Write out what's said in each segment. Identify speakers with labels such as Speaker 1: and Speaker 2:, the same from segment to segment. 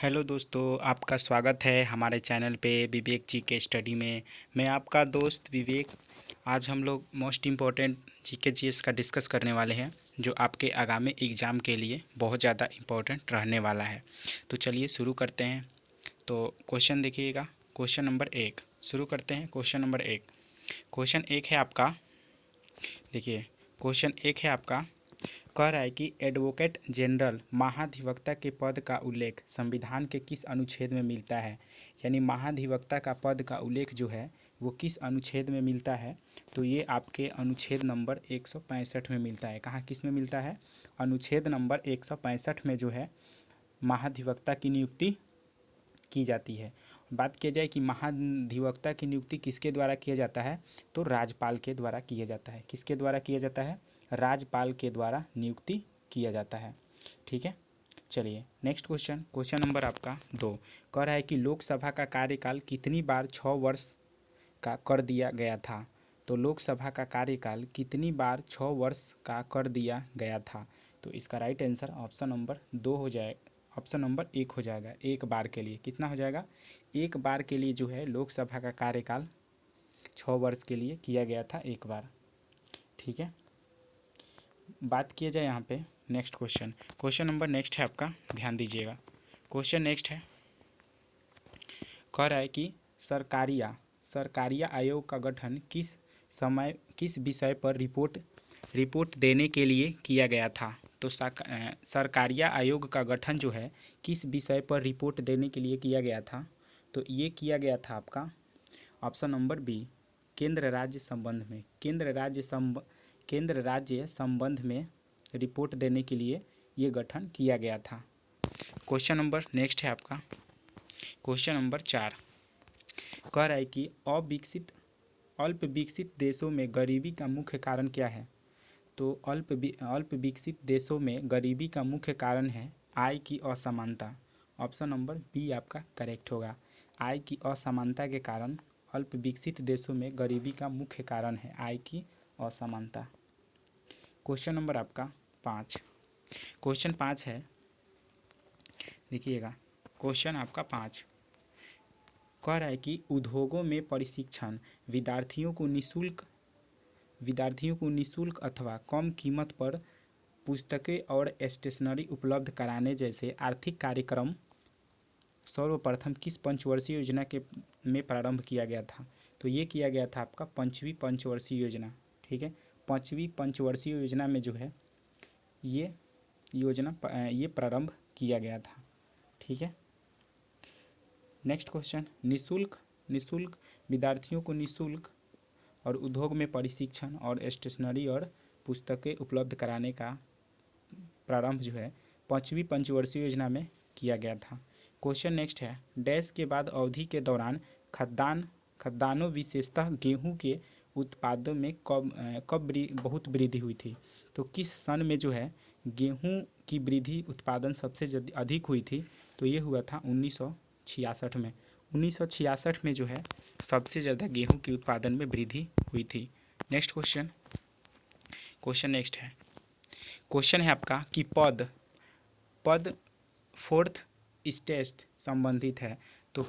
Speaker 1: Hello दोस्तों, आपका स्वागत है हमारे चैनल पे विवेक जी के स्टडी में। मैं आपका दोस्त विवेक। आज हम लोग मोस्ट इम्पॉर्टेंट जीके जीएस का डिस्कस करने वाले हैं, जो आपके आगामी एग्ज़ाम के लिए बहुत ज़्यादा इम्पोर्टेंट रहने वाला है। तो चलिए शुरू करते हैं। तो क्वेश्चन देखिएगा, क्वेश्चन नंबर 1 शुरू करते हैं। क्वेश्चन 1 है आपका, देखिए क्वेश्चन 1 है आपका, कह रहा है कि एडवोकेट जनरल महाधिवक्ता के पद का उल्लेख संविधान के किस अनुच्छेद में मिलता है। यानी महाधिवक्ता का पद का उल्लेख जो है वो किस अनुच्छेद में मिलता है। तो ये आपके अनुच्छेद नंबर 165 में मिलता है। कहाँ किस में मिलता है? अनुच्छेद नंबर 165 में जो है महाधिवक्ता की नियुक्ति की जाती है। बात किया जाए कि महाधिवक्ता की नियुक्ति किसके द्वारा किया जाता है, तो राज्यपाल के द्वारा किया जाता है। किसके द्वारा किया जाता है? राज्यपाल के द्वारा नियुक्ति किया जाता है। ठीक है, चलिए नेक्स्ट क्वेश्चन, क्वेश्चन नंबर आपका 2 कह रहा है कि लोकसभा का कार्यकाल कितनी बार 6 वर्ष का कर दिया गया था। तो लोकसभा का कार्यकाल कितनी बार 6 वर्ष का कर दिया गया था। तो इसका राइट आंसर ऑप्शन नंबर 2 हो जाए, ऑप्शन नंबर 1 हो जाएगा। एक बार के लिए कितना हो जाएगा? एक बार के लिए जो है लोकसभा का कार्यकाल 6 वर्ष के लिए किया गया था, एक बार। ठीक है, बात किया जाए यहाँ पे next question, question number next है आपका, ध्यान दीजिएगा। क्वेश्चन नेक्स्ट है, कह रहा है कि सरकारिया आयोग का गठन किस विषय पर रिपोर्ट देने के लिए किया गया था। तो सरकारिया आयोग का गठन जो है किस विषय पर रिपोर्ट देने के लिए किया गया था। तो ये किया गया था आपका ऑप्शन नंबर बी, केंद्र राज्य संबंध में रिपोर्ट देने के लिए ये गठन किया गया था। क्वेश्चन नंबर नेक्स्ट है आपका, क्वेश्चन नंबर 4 कह रहा है कि अल्प विकसित देशों में गरीबी का मुख्य कारण क्या है। तो अल्प विकसित देशों में गरीबी का मुख्य कारण है आय की असमानता। ऑप्शन नंबर बी आपका करेक्ट होगा। आय की असमानता के कारण अल्प विकसित देशों में गरीबी का मुख्य कारण है आय की असमानता। क्वेश्चन नंबर आपका 5, क्वेश्चन 5 है, देखिएगा क्वेश्चन आपका 5 कह रहा है कि उद्योगों में प्रशिक्षण विद्यार्थियों को निःशुल्क अथवा कम कीमत पर पुस्तकें और स्टेशनरी उपलब्ध कराने जैसे आर्थिक कार्यक्रम सर्वप्रथम किस पंचवर्षीय योजना में प्रारंभ किया गया था। तो ये किया गया था आपका 5वीं पंचवर्षीय योजना। ठीक है, 5वीं पंचवर्षीय योजना में जो है ये प्रारंभ किया गया था। ठीक है, नेक्स्ट क्वेश्चन, निःशुल्क विद्यार्थियों को निःशुल्क और उद्योग में प्रशिक्षण और स्टेशनरी और पुस्तकें उपलब्ध कराने का प्रारंभ जो है 5वीं पंचवर्षीय योजना में किया गया था। क्वेश्चन नेक्स्ट है, डैश के बाद अवधि के दौरान खाद्यान्नों विशेषतः गेहूं के उत्पादों में कब बहुत वृद्धि हुई थी। तो किस सन में जो है गेहूं की वृद्धि उत्पादन सबसे अधिक हुई थी। तो ये हुआ था 1966 में। 1966 में जो है सबसे ज़्यादा गेहूं के उत्पादन में वृद्धि हुई थी। नेक्स्ट क्वेश्चन, क्वेश्चन नेक्स्ट है, क्वेश्चन है आपका कि पद फोर्थ स्टेट संबंधित है। तो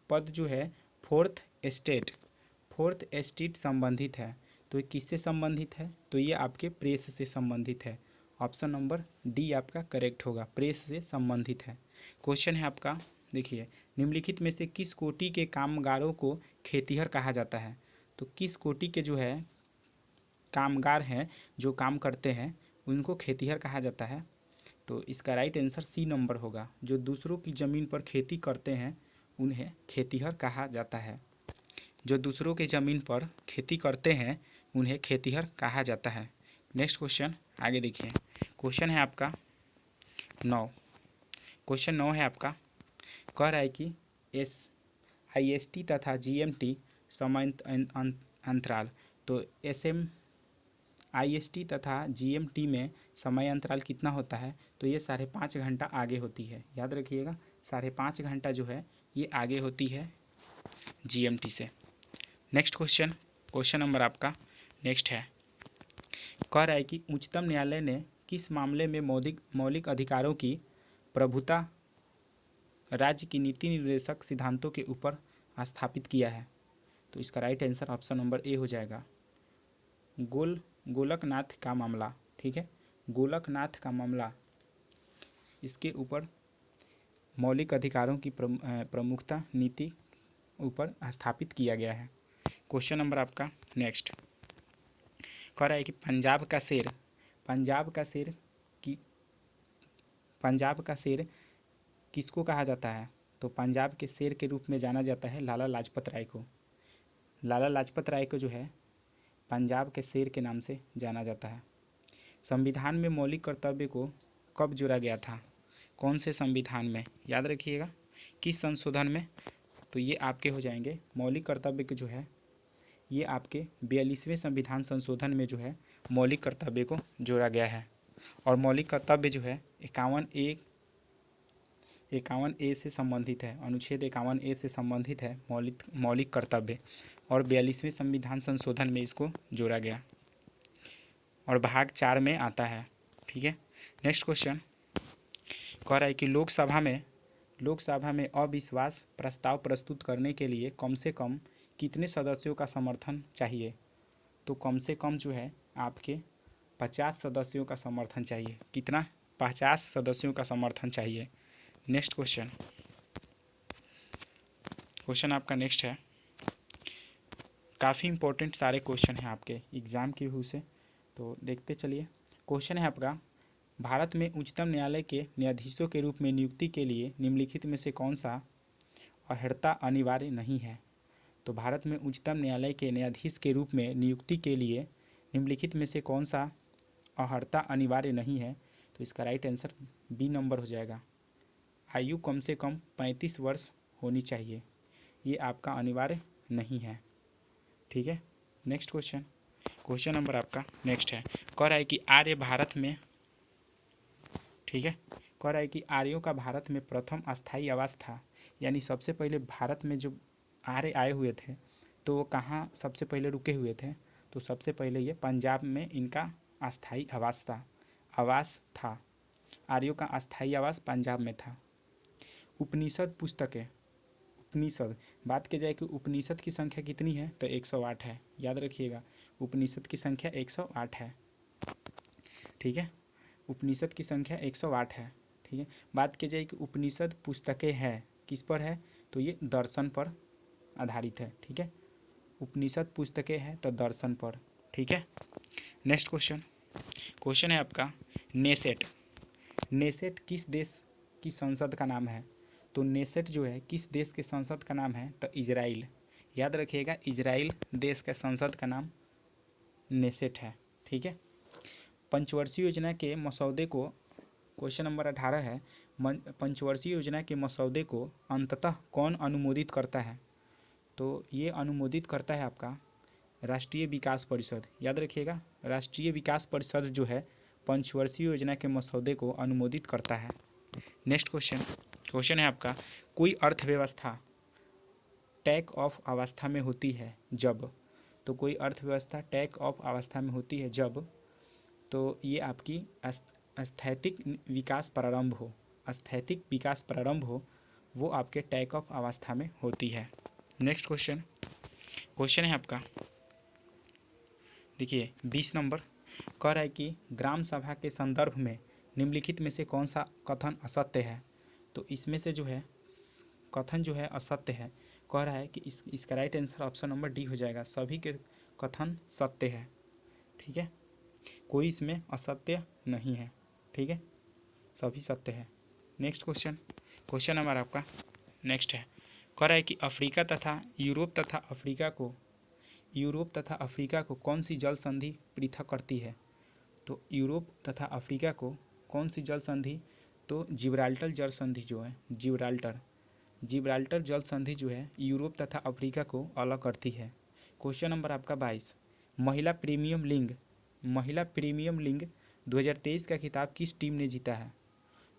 Speaker 1: पद जो है फोर्थ एस्टेट संबंधित है। तो ये किससे संबंधित है? तो ये आपके प्रेस से संबंधित है। ऑप्शन नंबर डी आपका करेक्ट होगा, प्रेस से संबंधित है। क्वेश्चन है आपका, देखिए निम्नलिखित में से किस कोटि के कामगारों को खेतिहर कहा जाता है। तो किस कोटि के जो है कामगार हैं जो काम करते हैं उनको खेतिहर कहा जाता है। तो इसका राइट आंसर सी नंबर होगा। जो दूसरों की ज़मीन पर खेती करते हैं उन्हें खेतिहर कहा जाता है। जो दूसरों की ज़मीन पर खेती करते हैं उन्हें खेतिहर कहा जाता है। नेक्स्ट क्वेश्चन आगे देखिए, क्वेश्चन है आपका 9, क्वेश्चन 9 है आपका, कह रहा है कि IST तथा GMT समय अंतराल। तो IST तथा GMT में समय अंतराल कितना होता है। तो ये 5.5 घंटा आगे होती है। याद रखिएगा 5.5 घंटा जो है ये आगे होती है GMT से। नेक्स्ट क्वेश्चन, क्वेश्चन नंबर आपका नेक्स्ट है, कह रहा है कि उच्चतम न्यायालय ने किस मामले में मौलिक अधिकारों की प्रभुता राज्य की नीति निर्देशक सिद्धांतों के ऊपर स्थापित किया है? तो इसका right answer option number A हो जाएगा, गोलकनाथ का मामला। ठीक है, गोलकनाथ का मामला, इसके ऊपर मौलिक अधिकारों की प्रमुखता नीति ऊपर स्थापित किया गया है। क्वेश्चन नंबर आपका नेक्स्ट कह रहा है कि पंजाब का शेर किसको कहा जाता है? तो पंजाब के शेर के रूप में जाना जाता है लाला लाजपत राय को। लाला लाजपत राय को जो है पंजाब के शेर के नाम से जाना जाता है। संविधान में मौलिक कर्तव्य को कब जोड़ा गया था? कौन से संविधान में? याद रखिएगा, किस संशोधन में? तो ये आपके हो जाएंगे मौलिक कर्तव्य के जो है ये आपके 42वें संविधान संशोधन में जो है मौलिक कर्तव्य को जोड़ा गया है। और मौलिक कर्तव्य जो है 51A से संबंधित है, अनुच्छेद 51A से संबंधित है मौलिक कर्तव्य, और 42वें संविधान संशोधन में इसको जोड़ा गया और भाग 4 में आता है। ठीक है, नेक्स्ट क्वेश्चन कह रहा है कि लोकसभा में अविश्वास प्रस्ताव प्रस्तुत करने के लिए कम से कम कितने सदस्यों का समर्थन चाहिए? तो कम से कम जो है आपके 50 सदस्यों का समर्थन चाहिए। कितना? 50 सदस्यों का समर्थन चाहिए। नेक्स्ट क्वेश्चन आपका नेक्स्ट है, काफ़ी इंपॉर्टेंट सारे क्वेश्चन हैं आपके एग्ज़ाम की व्यू से, तो देखते चलिए। क्वेश्चन है आपका, भारत में उच्चतम न्यायालय के न्यायाधीशों के रूप में नियुक्ति के लिए निम्नलिखित में से कौन सा अर्हता अनिवार्य नहीं है? तो भारत में उच्चतम न्यायालय के न्यायाधीश के रूप में नियुक्ति के लिए निम्नलिखित में से कौन सा अर्हता अनिवार्य नहीं है? तो इसका राइट आंसर बी नंबर हो जाएगा, आयु कम से कम 35 वर्ष होनी चाहिए। ये आपका अनिवार्य नहीं है। ठीक है, नेक्स्ट क्वेश्चन नंबर आपका नेक्स्ट है, कह रहा है कि आर्य भारत में, ठीक है, कह रहा है कि आर्यों का भारत में प्रथम अस्थायी आवास था, यानी सबसे पहले भारत में जो आर्य आए हुए थे तो वो कहाँ सबसे पहले रुके हुए थे? तो सबसे पहले ये पंजाब में इनका अस्थायी आवास था। आर्यों का अस्थायी आवास पंजाब में था। उपनिषद बात की जाए कि उपनिषद की संख्या कितनी है? तो 108 है। याद रखिएगा, उपनिषद की संख्या 108 है। ठीक है, उपनिषद की संख्या 108 है। ठीक है, बात की जाए कि उपनिषद पुस्तकें है किस पर है? तो ये दर्शन पर आधारित है। ठीक है, उपनिषद पुस्तकें है तो दर्शन पर। ठीक है, नेक्स्ट क्वेश्चन है आपका, नेसेट किस देश की संसद का नाम है? तो नेसेट जो है किस देश के संसद का नाम है? तो इजराइल। याद रखिएगा, इजराइल देश का संसद का नाम नेसेट है। ठीक है, पंचवर्षीय योजना के मसौदे को, क्वेश्चन नंबर 18 है, पंचवर्षीय योजना के मसौदे को अंततः कौन अनुमोदित करता है? तो ये अनुमोदित करता है आपका राष्ट्रीय विकास परिषद। याद रखिएगा, राष्ट्रीय विकास परिषद जो है पंचवर्षीय योजना के मसौदे को अनुमोदित करता है। नेक्स्ट क्वेश्चन है आपका, कोई अर्थव्यवस्था टैक ऑफ अवस्था में होती है जब? तो कोई अर्थव्यवस्था टैक ऑफ अवस्था में होती है जब, तो ये आपकी स्थैतिक विकास प्रारंभ हो, वो आपके टैक ऑफ अवस्था में होती है। नेक्स्ट क्वेश्चन है आपका, देखिए 20 नंबर, कह रहा है कि ग्राम सभा के संदर्भ में निम्नलिखित में से कौन सा कथन असत्य है? तो इसमें से जो है कथन जो है असत्य है। कह रहा है कि इसका right answer option number D हो जाएगा, सभी के कथन सत्य है। ठीक है, कोई इसमें असत्य नहीं है। ठीक है, सभी सत्य है। नेक्स्ट क्वेश्चन नंबर आपका नेक्स्ट है, कह रहा है कि अफ्रीका तथा यूरोप तथा अफ्रीका को कौन सी जल संधि पृथक करती है? तो यूरोप तथा अफ्रीका को कौन सी जल संधि? तो जिब्राल्टर जल संधि जो है, जिब्राल्टर जल संधि जो है यूरोप तथा अफ्रीका को अलग करती है। क्वेश्चन नंबर आपका 22, महिला प्रीमियम लीग 2023 का खिताब किस टीम ने जीता है?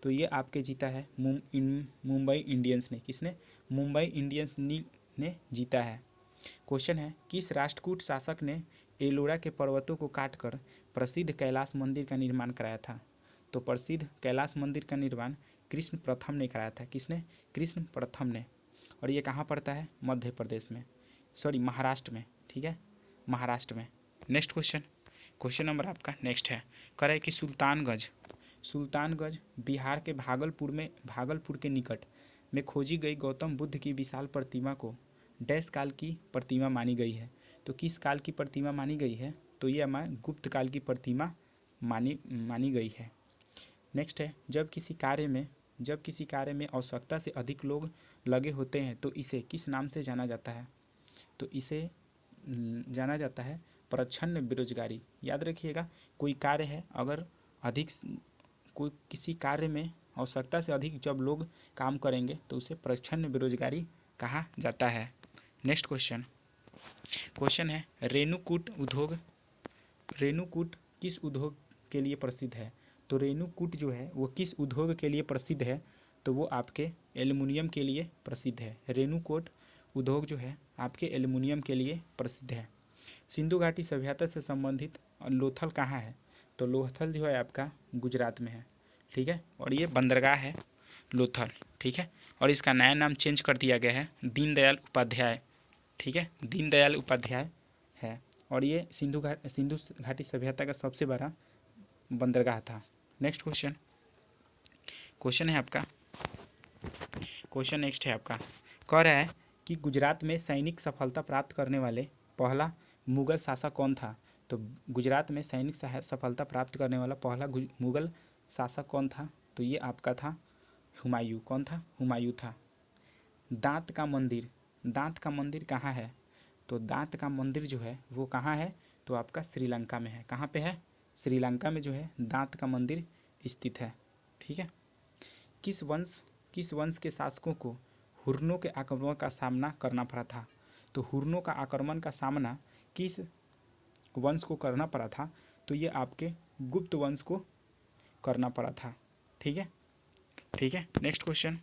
Speaker 1: तो ये आपके जीता है मुंबई इंडियंस ने। किसने? मुंबई इंडियंस ने जीता है। क्वेश्चन है, किस राष्ट्रकूट शासक ने एलोरा के पर्वतों को काटकर प्रसिद्ध कैलाश मंदिर का निर्माण कराया था? तो प्रसिद्ध कैलाश मंदिर का निर्माण कृष्ण प्रथम ने कराया था। किसने? कृष्ण प्रथम ने। और ये कहाँ पड़ता है? मध्य प्रदेश में, सॉरी महाराष्ट्र में, ठीक है, महाराष्ट्र में। नेक्स्ट क्वेश्चन नंबर आपका नेक्स्ट है, कह रहा है कि सुल्तानगंज बिहार के भागलपुर के निकट में खोजी गई गौतम बुद्ध की विशाल प्रतिमा को डैश काल की प्रतिमा मानी गई है। तो किस काल की प्रतिमा मानी गई है? तो ये हमारे गुप्त काल की प्रतिमा मानी गई है। नेक्स्ट है, जब किसी कार्य में आवश्यकता से अधिक लोग लगे होते हैं तो इसे किस नाम से जाना जाता है? तो इसे जाना जाता है प्रच्छन्न बेरोजगारी। याद रखिएगा, कोई कार्य है, अगर किसी कार्य में आवश्यकता से अधिक जब लोग काम करेंगे तो उसे प्रच्छन्न बेरोजगारी कहा जाता है। नेक्स्ट क्वेश्चन है, रेणुकूट किस उद्योग के लिए प्रसिद्ध है? तो रेणुकूट जो है वो किस उद्योग के लिए प्रसिद्ध है? तो वो आपके एल्युमिनियम के लिए प्रसिद्ध है। रेणुकूट उद्योग जो है आपके एल्युमिनियम के लिए प्रसिद्ध है। सिंधु घाटी सभ्यता से संबंधित लोथल कहाँ है? तो लोथल जो है आपका गुजरात में है, ठीक है, और ये बंदरगाह है लोथल, ठीक है, और इसका नया नाम चेंज कर दिया गया है दीनदयाल उपाध्याय, ठीक है, दीनदयाल उपाध्याय है। और ये सिंधु घाटी सभ्यता का सबसे बड़ा बंदरगाह था। नेक्स्ट क्वेश्चन है आपका, क्वेश्चन नेक्स्ट है आपका, कह रहा है कि गुजरात में सैनिक सफलता प्राप्त करने वाले पहला मुगल शासक कौन था? तो गुजरात में सैनिक सफलता प्राप्त करने वाला पहला मुगल शासक कौन था? तो ये आपका था हुमायूं। कौन था? हुमायूं था। दांत का मंदिर कहाँ है? तो दांत का मंदिर जो है वो कहाँ है? तो आपका श्रीलंका में है। कहाँ पे है? श्रीलंका में जो है दांत का मंदिर स्थित है, ठीक है। किस वंश के शासकों को हुर्नों के आक्रमण का सामना करना पड़ा था? तो हुर्नों का आक्रमण का सामना किस वंश को करना पड़ा था? तो ये आपके गुप्त वंश को करना पड़ा था, ठीक है, ठीक है। नेक्स्ट क्वेश्चन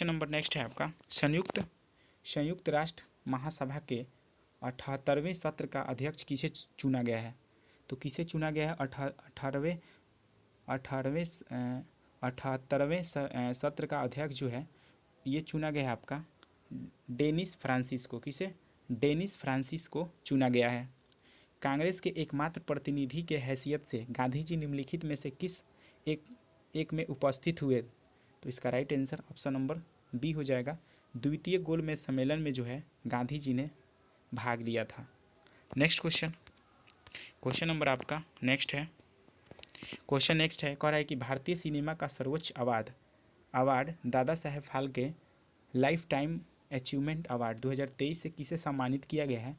Speaker 1: नंबर नेक्स्ट है आपका, संयुक्त राष्ट्र महासभा के 78वें सत्र का अध्यक्ष किसे चुना गया है? तो किसे चुना गया है? 78वें सत्र का अध्यक्ष जो है ये चुना गया है आपका डेनिस फ्रांसिस को। किसे? डेनिस फ्रांसिस को चुना गया है। कांग्रेस के एकमात्र प्रतिनिधि के हैसियत से गांधी जी निम्नलिखित में से किस एक में उपस्थित हुए? तो इसका right answer option number B हो जाएगा। द्वितीय गोलमेज सम्मेलन में जो है गांधी जी ने भाग लिया था। नेक्स्ट क्वेश्चन नंबर आपका नेक्स्ट है, क्वेश्चन नेक्स्ट है, कह रहा है कि भारतीय सिनेमा का सर्वोच्च award Dada Saheb Phalke lifetime achievement award 2023 से किसे सम्मानित किया गया है?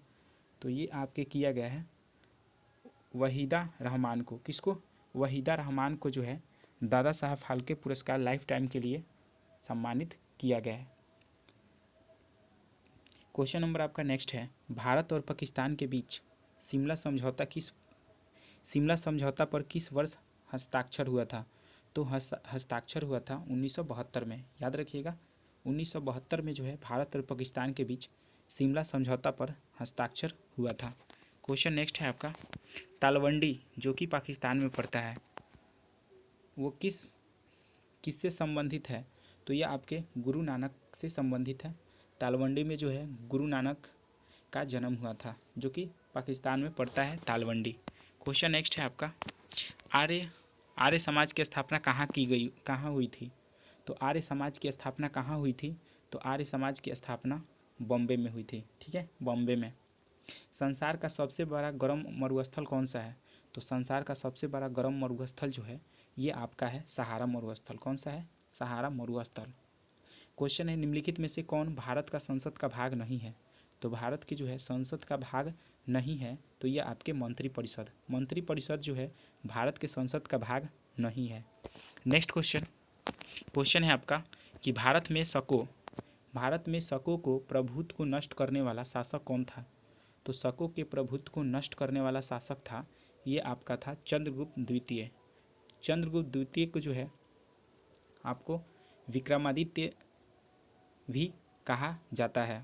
Speaker 1: तो ये आपके किया गया है वहीदा रहमान को। किसको? वहीदा रहमान को जो है दादा साहब फाल्के पुरस्कार लाइफ टाइम के लिए सम्मानित किया गया है। क्वेश्चन नंबर आपका नेक्स्ट है, भारत और पाकिस्तान के बीच शिमला समझौता पर किस वर्ष हस्ताक्षर हुआ था? तो हस्ताक्षर हुआ था 1972 में। याद रखिएगा, 1972 में जो है भारत और पाकिस्तान के बीच शिमला समझौता पर हस्ताक्षर हुआ था। क्वेश्चन नेक्स्ट है आपका, तालवंडी जो कि पाकिस्तान में पड़ता है वो किससे संबंधित है? तो यह आपके गुरु नानक से संबंधित है। तालवंडी में जो है गुरु नानक का जन्म हुआ था, जो कि पाकिस्तान में पड़ता है तालवंडी। क्वेश्चन नेक्स्ट है आपका, आर्य समाज की स्थापना कहाँ हुई थी? तो आर्य समाज की स्थापना कहाँ हुई थी? तो आर्य समाज की स्थापना बॉम्बे में हुई थी, ठीक है, बॉम्बे में। संसार का सबसे बड़ा गर्म मरुस्थल कौन सा है? तो संसार का सबसे बड़ा गर्म मरुस्थल जो है ये आपका है सहारा मरुस्थल। कौन सा है? सहारा मरुस्थल। क्वेश्चन है, निम्नलिखित में से कौन भारत का संसद का भाग नहीं है? तो भारत की जो है संसद का भाग नहीं है तो ये आपके मंत्रिपरिषद जो है भारत के संसद का भाग नहीं है। नेक्स्ट क्वेश्चन है आपका कि भारत में शकों को प्रभुत्व को नष्ट करने वाला शासक कौन था? तो शकों के प्रभुत्व को नष्ट करने वाला शासक था ये आपका था चंद्रगुप्त द्वितीय को जो है आपको विक्रमादित्य भी कहा जाता है।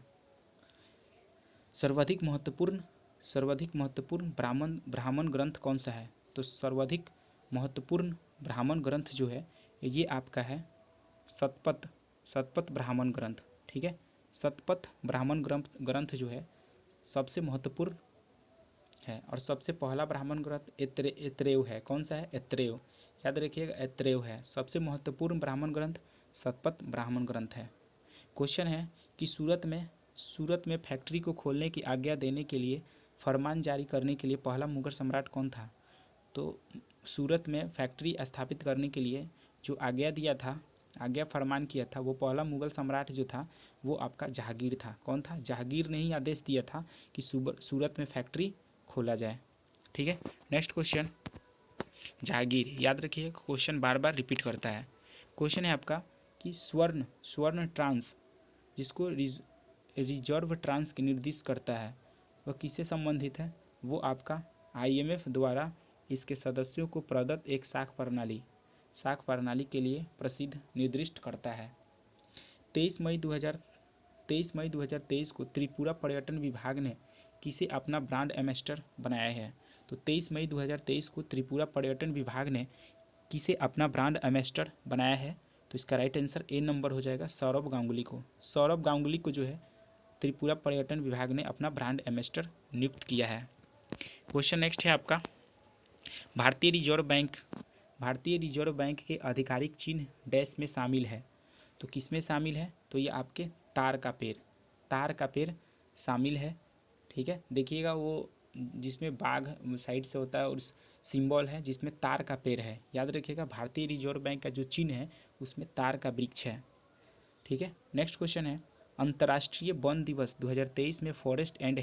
Speaker 1: सर्वाधिक महत्वपूर्ण ब्राह्मण ग्रंथ कौन सा है? तो सर्वाधिक महत्वपूर्ण ब्राह्मण ग्रंथ जो है ये आपका है शतपथ ब्राह्मण ग्रंथ। ठीक है, शतपथ ब्राह्मण ग्रंथ जो है सबसे महत्वपूर्ण है और सबसे पहला ब्राह्मण ग्रंथ ऐत्रेय है। कौन सा है? ऐत्रेय। याद रखिएगा, ऐत्रेय है सबसे महत्वपूर्ण ब्राह्मण ग्रंथ। शतपथ ब्राह्मण ग्रंथ है। क्वेश्चन है कि सूरत में फैक्ट्री को खोलने की आज्ञा देने के लिए फरमान जारी करने के लिए पहला मुगल सम्राट कौन था? तो सूरत में फैक्ट्री स्थापित करने के लिए जो आज्ञा दिया था, आज्ञा फरमान किया था, वो पहला मुगल सम्राट जो था वो आपका जहांगीर था। कौन था? जहांगीर ने ही आदेश दिया था कि सूरत में फैक्ट्री खोला जाए। ठीक है, नेक्स्ट क्वेश्चन, जहांगीर। याद रखिए, क्वेश्चन बार बार रिपीट करता है। क्वेश्चन है आपका कि स्वर्ण ट्रांस, जिसको रिजर्व ट्रांस की निर्दिष्ट करता है, वह किससे संबंधित है? वो आपका IMF द्वारा इसके सदस्यों को प्रदत्त एक साख प्रणाली के लिए प्रसिद्ध निर्दिष्ट करता है। 23 मई 2023 को त्रिपुरा पर्यटन विभाग ने किसे अपना ब्रांड एम्बेसडर बनाया है? तो 23 मई 2023 को त्रिपुरा पर्यटन विभाग ने किसे अपना ब्रांड एम्बेसडर बनाया है? तो इसका राइट आंसर ए नंबर हो जाएगा, सौरभ गांगुली को। सौरभ गांगुली को जो है त्रिपुरा पर्यटन विभाग ने अपना ब्रांड एम्बेसडर नियुक्त किया है। क्वेश्चन नेक्स्ट है आपका, भारतीय रिजर्व बैंक के आधिकारिक चिन्ह डैश में शामिल है। तो किस में शामिल है? तो ये आपके तार का पेड़ शामिल है। ठीक है, देखिएगा वो जिसमें बाघ साइड से होता है और सिंबल है जिसमें तार का पेड़ है। याद रखिएगा, भारतीय रिजर्व बैंक का जो चिन्ह है उसमें तार का वृक्ष है। ठीक है, नेक्स्ट क्वेश्चन है, अंतर्राष्ट्रीय वन दिवस 2023 में फॉरेस्ट एंड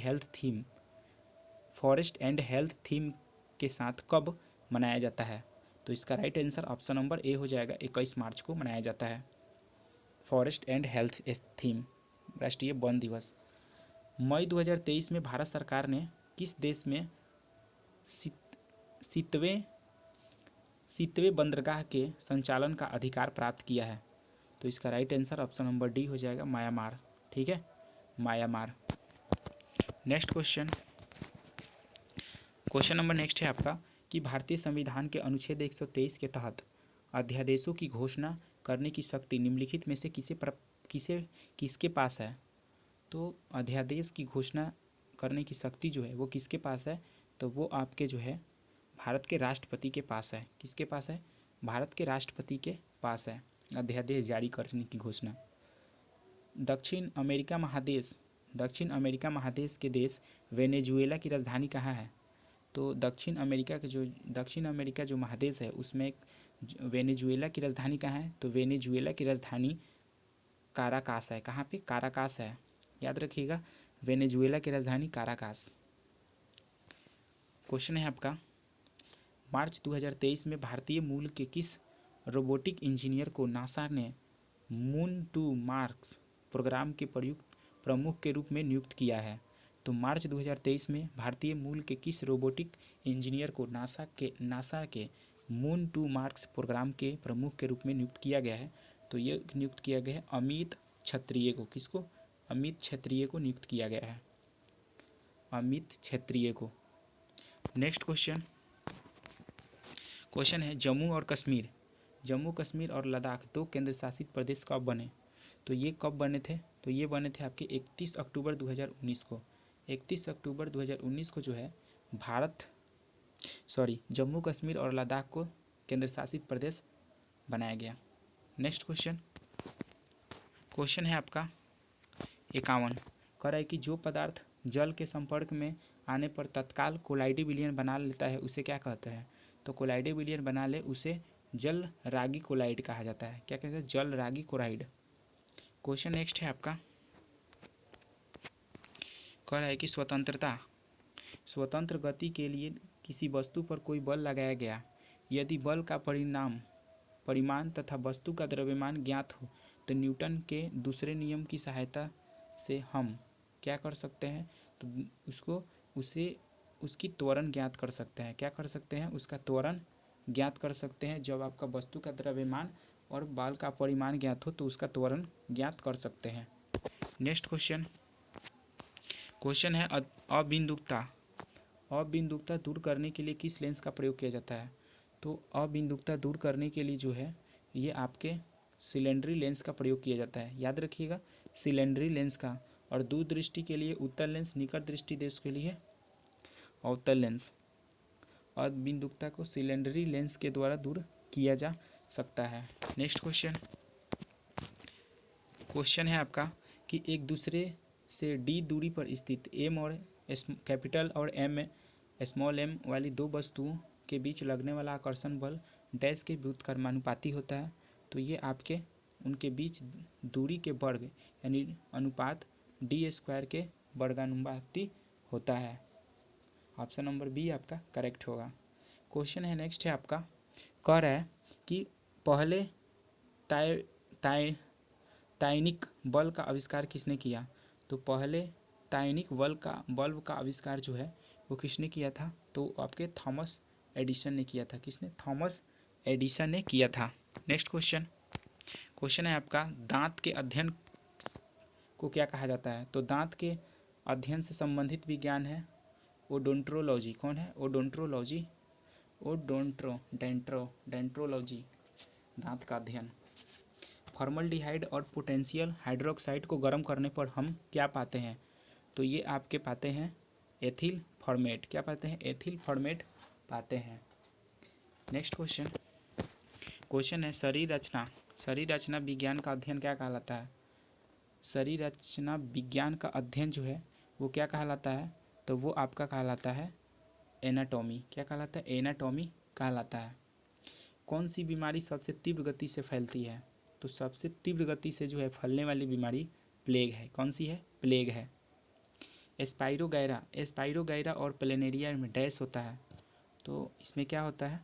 Speaker 1: हेल्थ थीम के साथ कब मनाया जाता है? तो इसका right answer option number A हो जाएगा, 21 मार्च को मनाया जाता है फॉरेस्ट एंड हेल्थ थीम राष्ट्रीय वन दिवस। मई 2023 में भारत सरकार ने किस देश में शीतवें बंदरगाह के संचालन का अधिकार प्राप्त किया है? तो इसका right answer option number D हो जाएगा, म्यांमार। ठीक है, Myanmar. Next question number next है आपका कि भारतीय संविधान के अनुच्छेद 123 के तहत अध्यादेशों की घोषणा करने की शक्ति निम्नलिखित में से किसके पास है? तो अध्यादेश की घोषणा करने की शक्ति जो है वो किसके पास है? तो वो आपके जो है भारत के राष्ट्रपति के पास है। किसके पास है? भारत के राष्ट्रपति के पास है अध्यादेश जारी करने की घोषणा। दक्षिण अमेरिका महादेश के देश वेनेजुएला की राजधानी कहाँ है? तो दक्षिण अमेरिका जो महादेश है उसमें वेनेजुएला की राजधानी कहाँ है? तो वेनेजुएला की राजधानी काराकास है। कहाँ पे? काराकास है। याद रखिएगा, वेनेजुएला की राजधानी काराकास। क्वेश्चन है आपका, मार्च 2023 में भारतीय मूल के किस रोबोटिक इंजीनियर को नासा ने मून टू मार्स प्रोग्राम के प्रमुख के रूप में नियुक्त किया है? तो मार्च 2023 में भारतीय मूल के किस रोबोटिक इंजीनियर को नासा के मून टू मार्स प्रोग्राम के प्रमुख के रूप में नियुक्त किया गया है? तो ये नियुक्त किया गया है अमित क्षत्रिय को। किसको? अमित क्षत्रिय को नियुक्त किया गया है, अमित क्षत्रिय को। नेक्स्ट क्वेश्चन है, जम्मू कश्मीर और लद्दाख 2 केंद्र शासित प्रदेश कब बने? तो ये कब बने थे? तो ये बने थे आपके 31 अक्टूबर 2019 को। 31 अक्टूबर 2019 को जो है जम्मू कश्मीर और लद्दाख को केंद्र शासित प्रदेश बनाया गया। नेक्स्ट क्वेश्चन है आपका 51, कह रहा है कि जो पदार्थ जल के संपर्क में आने पर तत्काल कोलाइडी विलयन बना लेता है उसे क्या कहते हैं? तो कोलाइडी विलयन बना ले उसे जल रागी कोलाइड कहा जाता है। क्या कहते हैं? जल रागी कोलाइड। क्वेश्चन नेक्स्ट है आपका, कह रहा है कि स्वतंत्र गति के लिए किसी वस्तु पर कोई बल लगाया गया, यदि बल का परिमाण तथा वस्तु का द्रव्यमान ज्ञात हो तो न्यूटन के दूसरे नियम की सहायता से हम क्या कर सकते हैं? तो उसकी त्वरण ज्ञात कर सकते हैं। क्या कर सकते हैं? उसका त्वरण ज्ञात कर सकते हैं। जब आपका वस्तु का द्रव्यमान और बल का परिमाण ज्ञात हो तो उसका त्वरण ज्ञात कर सकते हैं। नेक्स्ट क्वेश्चन है अबिंदुकता दूर करने के लिए किस लेंस का प्रयोग किया जाता है? तो अबिंदुकता दूर करने के लिए जो है ये आपके सिलेंडरी लेंस का प्रयोग किया जाता है, याद रखिएगा, सिलेंडरी लेंस का। और दूर दृष्टि के लिए उत्तल लेंस, निकट दृष्टि देश के लिए अवतल लेंस। और बिंदुकता को सिलेंडरी लेंस के द्वारा दूर किया जा सकता है। नेक्स्ट क्वेश्चन है आपका कि एक दूसरे से डी दूरी पर स्थित एम और कैपिटल और एम स्मॉल एम वाली दो वस्तुओं के बीच लगने वाला आकर्षण बल डैश के व्युत्क्रमानुपाती होता है। तो ये आपके उनके बीच दूरी के वर्ग यानी अनुपात डी स्क्वायर के वर्गानुपाती होता है। ऑप्शन नंबर बी आपका करेक्ट होगा। क्वेश्चन है नेक्स्ट है आपका, कह रहा है कि पहले तायनिक बल्ब का आविष्कार किसने किया। तो पहले तायनिक बल्ब का आविष्कार जो है वो किसने किया था। तो आपके थॉमस एडिसन ने किया था। किसने? थॉमस एडिसन ने किया था। नेक्स्ट क्वेश्चन है आपका, दांत के अध्ययन को क्या कहा जाता है। तो दांत के अध्ययन से संबंधित विज्ञान है ओडोंटोलॉजी। कौन है? ओडोंटोलॉजी, डेंट्रोलॉजी, दांत का अध्ययन। फॉर्मल्डिहाइड और पोटेंशियल हाइड्रोक्साइड को गर्म करने पर हम क्या पाते हैं। तो ये आपके पाते हैं एथिल फॉर्मेट। क्या पाते हैं? एथिल फॉर्मेट पाते हैं। नेक्स्ट क्वेश्चन है, शरीर रचना विज्ञान का अध्ययन क्या कहलाता है। शरीर रचना विज्ञान का अध्ययन जो है वो क्या कहलाता है। तो वो आपका कहलाता है एनाटॉमी। क्या कहलाता है? एनाटॉमी कहलाता है। कौन सी बीमारी सबसे तीव्र गति से फैलती है। तो सबसे तीव्र गति से जो है फैलने वाली बीमारी प्लेग है। कौन सी है? प्लेग है। एस्पाइरोगायरा और प्लेनेरिया में डैश होता है। तो इसमें क्या होता है।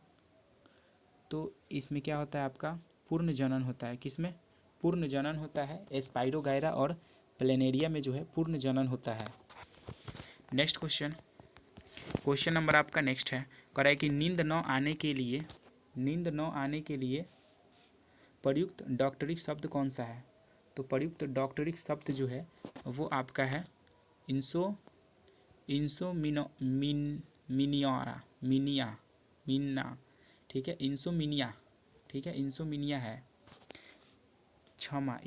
Speaker 1: तो इसमें क्या होता है आपका पूर्ण जनन होता है। किसमें? पूर्ण जनन होता है। एस्पाइरोगायरा और प्लेनेरिया में जो है पूर्ण जनन होता है। नेक्स्ट क्वेश्चन नंबर आपका नेक्स्ट है, कह रहा है कि नींद न आने के लिए प्रयुक्त डॉक्टरी शब्द कौन सा है। तो प्रयुक्त डॉक्टरी शब्द जो है वो आपका है मिनिया, ठीक है, इंसोमिनिया, ठीक है, इंसोमिनिया है।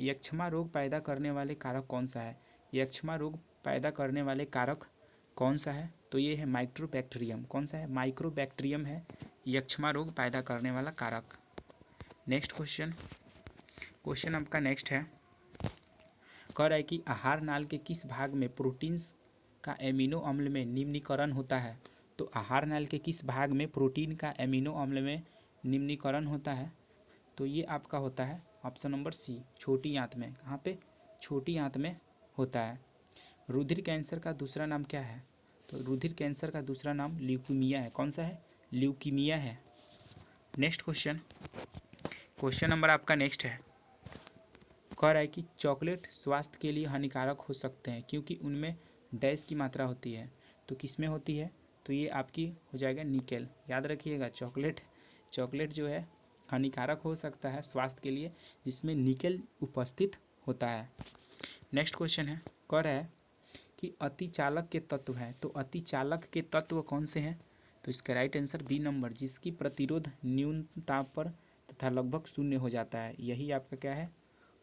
Speaker 1: यक्षमा रोग पैदा करने वाले कारक कौन सा है। यक्षमा रोग पैदा करने वाले कारक कौन सा है। तो ये है माइक्रोबैक्टीरियम। कौन सा है? माइक्रोबैक्टीरियम है यक्षमा रोग पैदा करने वाला कारक। नेक्स्ट क्वेश्चन आपका नेक्स्ट है, कह रहा है कि आहार नाल के किस भाग में प्रोटीन्स का एमिनो अम्ल में निम्नीकरण होता है। तो आहार नाल के किस भाग में प्रोटीन का एमिनो अम्ल में निम्नीकरण होता है। तो ये आपका होता है ऑप्शन नंबर सी, छोटी आंत में। कहाँ पे? छोटी आंत में होता है। रुधिर कैंसर का दूसरा नाम क्या है। तो रुधिर कैंसर का दूसरा नाम ल्यूकीमिया है। कौन सा है? ल्यूकीमिया है। नेक्स्ट क्वेश्चन नंबर आपका नेक्स्ट है, कह रहा है कि चॉकलेट स्वास्थ्य के लिए हानिकारक हो सकते हैं क्योंकि उनमें डैश की मात्रा होती है। तो किस में होती है। तो ये आपकी हो जाएगा निकेल। याद रखिएगा, चॉकलेट जो है हानिकारक हो सकता है स्वास्थ्य के लिए जिसमें निकेल उपस्थित होता है। नेक्स्ट क्वेश्चन है, कह रहा है कि अतिचालक के तत्व हैं। तो अतिचालक के तत्व कौन से हैं। तो इसका राइट आंसर बी नंबर, जिसकी प्रतिरोध न्यून ताप पर तथा लगभग शून्य हो जाता है। यही आपका क्या है?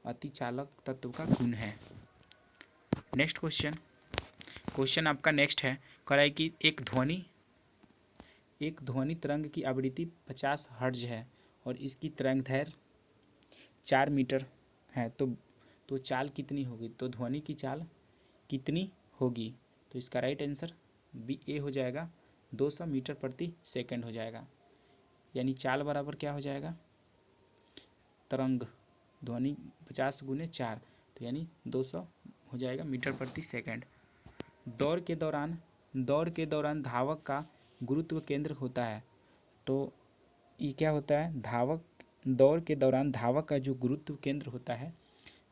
Speaker 1: अतिचालक तत्व का गुण है। नेक्स्ट क्वेश्चन आपका नेक्स्ट है, कह रहा है कि एक ध्वनि तरंग की आवृत्ति 50 हर्ट्ज है और इसकी तरंगदैर्घ्य 4 मीटर है। तो चाल कितनी होगी। तो ध्वनि की चाल कितनी होगी। तो इसका राइट आंसर बी ए हो जाएगा, 200 मीटर प्रति सेकंड हो जाएगा। यानी चाल बराबर क्या हो जाएगा, तरंग ध्वनि 50 गुने 4, तो यानी 200 हो जाएगा मीटर प्रति सेकंड। दौड़ के दौरान धावक का गुरुत्व केंद्र होता है। तो ये क्या होता है, दौड़ के दौरान धावक का जो गुरुत्व केंद्र होता है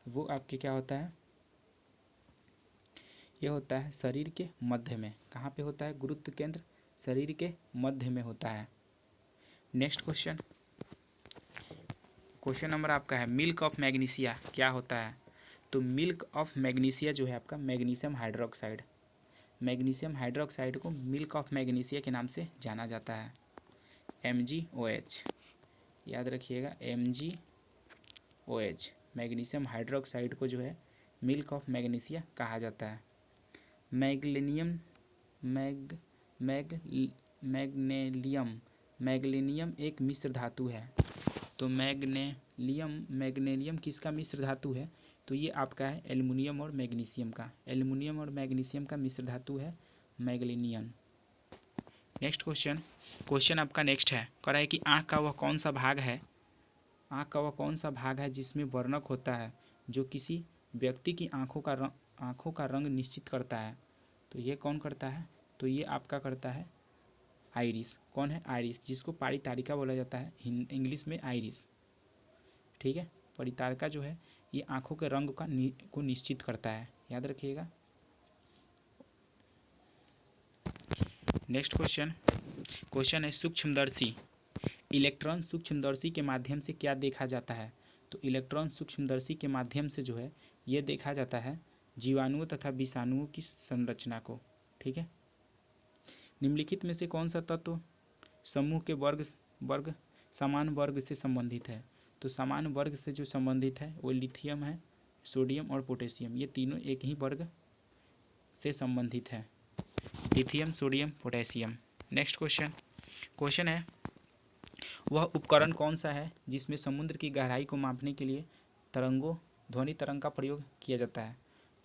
Speaker 1: वो आपके क्या होता है, ये होता है शरीर के मध्य में। कहाँ पे होता है गुरुत्व केंद्र? शरीर के मध्य में होता है। नेक्स्ट क्वेश्चन नंबर आपका है, मिल्क ऑफ मैग्नीशिया क्या होता है। तो मिल्क ऑफ मैग्नीशिया जो है आपका मैग्नीशियम हाइड्रोक्साइड को मिल्क ऑफ मैग्नीशिया के नाम से जाना जाता है, MgOH। याद रखिएगा, MgOH। OH। मैग्नीशियम हाइड्रोक्साइड को जो है मिल्क ऑफ मैग्नीशिया कहा जाता है। मैग्नीलियम मैग्नीलियम एक मिश्र धातु है। तो मैग्नीलियम किसका मिश्र धातु है? तो ये आपका है एल्युमिनियम और मैग्नीशियम का। एल्युमिनियम और मैग्नीशियम का मिश्र धातु है मैग्नीलियम। नेक्स्ट क्वेश्चन आपका नेक्स्ट है, कह रहा है कि आँख का वह कौन सा भाग है जिसमें वर्णक होता है जो किसी व्यक्ति की आँखों का रंग निश्चित करता है। तो ये कौन करता है? तो ये आपका करता है आइरिस। कौन है? आइरिस, जिसको परितारिका बोला जाता है इंग्लिश में आइरिस। ठीक है, परितारिका जो है ये आँखों के रंग को निश्चित करता है, याद रखिएगा। नेक्स्ट क्वेश्चन है सूक्ष्मदर्शी। इलेक्ट्रॉन सूक्ष्मदर्शी के माध्यम से क्या देखा जाता है? तो इलेक्ट्रॉन सूक्ष्मदर्शी के माध्यम से जो है ये देखा जाता है जीवाणुओं तथा विषाणुओं की संरचना को। ठीक है, निम्नलिखित में से कौन सा तत्व समूह के वर्ग समान वर्ग से संबंधित है? तो समान वर्ग से जो संबंधित है वो लिथियम है, सोडियम और पोटेशियम, ये तीनों एक ही वर्ग से संबंधित है, lithium, sodium, potassium. Next question है, वह उपकरण कौन सा है जिसमें समुद्र की गहराई को मापने के लिए ध्वनि तरंग का प्रयोग किया जाता है?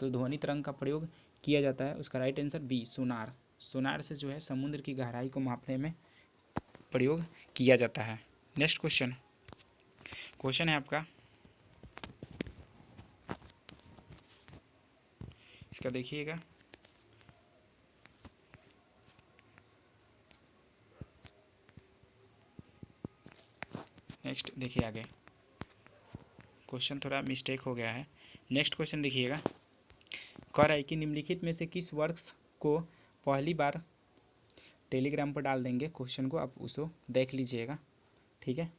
Speaker 1: तो ध्वनि तरंग का प्रयोग किया जाता है, उसका राइट आंसर बी, सोनार। सोनार से जो है समुद्र की गहराई को मापने में प्रयोग किया जाता है। नेक्स्ट क्वेश्चन है आपका, इसका देखिएगा, नेक्स्ट देखिए आगे, क्वेश्चन थोड़ा मिस्टेक हो गया है। नेक्स्ट क्वेश्चन देखिएगा, कह रहा है कि निम्नलिखित में से किस वर्ष को पहली बार, टेलीग्राम पर डाल देंगे क्वेश्चन को, आप उसको देख लीजिएगा। ठीक है,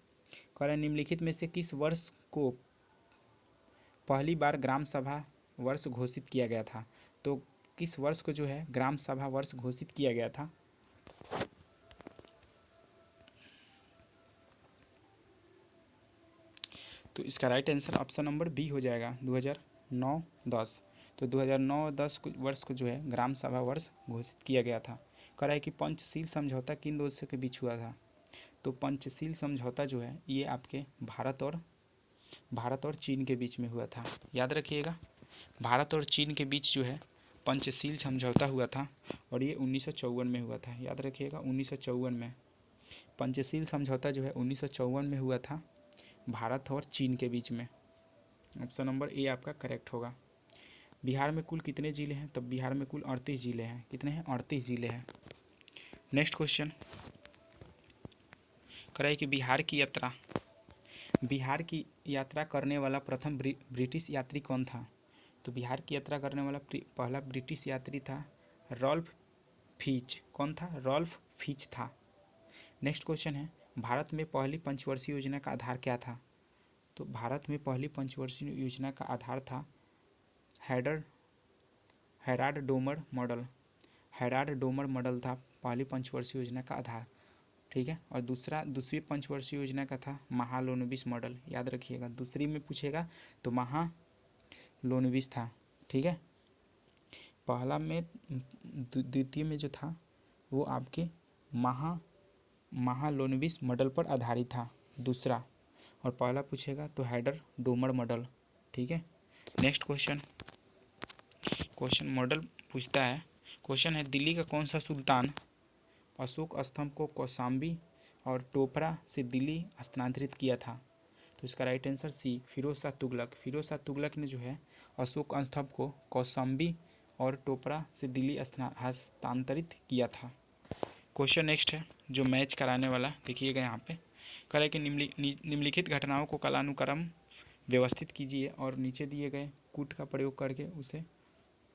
Speaker 1: कह रहा है निम्नलिखित में से किस वर्ष को पहली बार ग्राम सभा वर्ष घोषित किया गया था? तो किस वर्ष को जो है ग्राम सभा वर्ष घोषित किया गया था? तो इसका right answer option number B हो जाएगा, 2009-10। तो 2009-10 वर्ष को जो है ग्राम सभा वर्ष घोषित किया गया था। कह रहा है कि पंचशील समझौता किन देशों के बीच हुआ था? तो पंचशील समझौता जो है ये आपके भारत और चीन के बीच में हुआ था, याद रखिएगा। भारत और चीन के बीच जो है पंचशील समझौता हुआ था और ये 1954 में हुआ था, याद रखिएगा। 1954 में पंचशील समझौता जो है 1954 में हुआ था भारत और चीन के बीच में। ऑप्शन नंबर ए आपका करेक्ट होगा। बिहार में कुल कितने ज़िले हैं? तब बिहार में कुल 38 ज़िले हैं। कितने हैं? 38 ज़िले हैं। नेक्स्ट क्वेश्चन करें कि बिहार की यात्रा करने वाला प्रथम ब्रिटिश यात्री कौन था? तो बिहार की यात्रा करने वाला पहला ब्रिटिश यात्री था रॉल्फ फिच। कौन था? रॉल्फ फिच था। नेक्स्ट क्वेश्चन है, भारत में पहली पंचवर्षीय योजना का आधार क्या था? तो भारत में पहली पंचवर्षीय योजना का आधार था Herald Domar model. Herald Domar model था पहली पंचवर्षीय योजना का आधार। ठीक है, और दूसरी पंचवर्षीय योजना का था महालोनोबिस मॉडल, याद रखिएगा। दूसरी में पूछेगा तो महालोनोबिस था। ठीक है, पहला में द्वितीय में जो था वो आपके महालोनोबिस मॉडल पर आधारित था दूसरा, और पहला पूछेगा तो हेराल्ड डोमर मॉडल। ठीक है, नेक्स्ट क्वेश्चन मॉडल पूछता है। क्वेश्चन है, दिल्ली का कौन सा सुल्तान अशोक स्तंभ को कौशाम्बी और टोपरा से दिल्ली स्थानांतरित किया था? तो इसका right answer C, Firoz Shah Tughlaq. Firoz Shah Tughlaq ने जो है अशोक स्तंभ को कौशाम्बी और टोपरा से दिल्ली हस्तांतरित किया था। क्वेश्चन नेक्स्ट है जो मैच कराने वाला, देखिएगा यहाँ पे कह रहा है कि निम्नलिखित घटनाओं को कालानुक्रम व्यवस्थित कीजिए और नीचे दिए गए कूट का प्रयोग करके उसे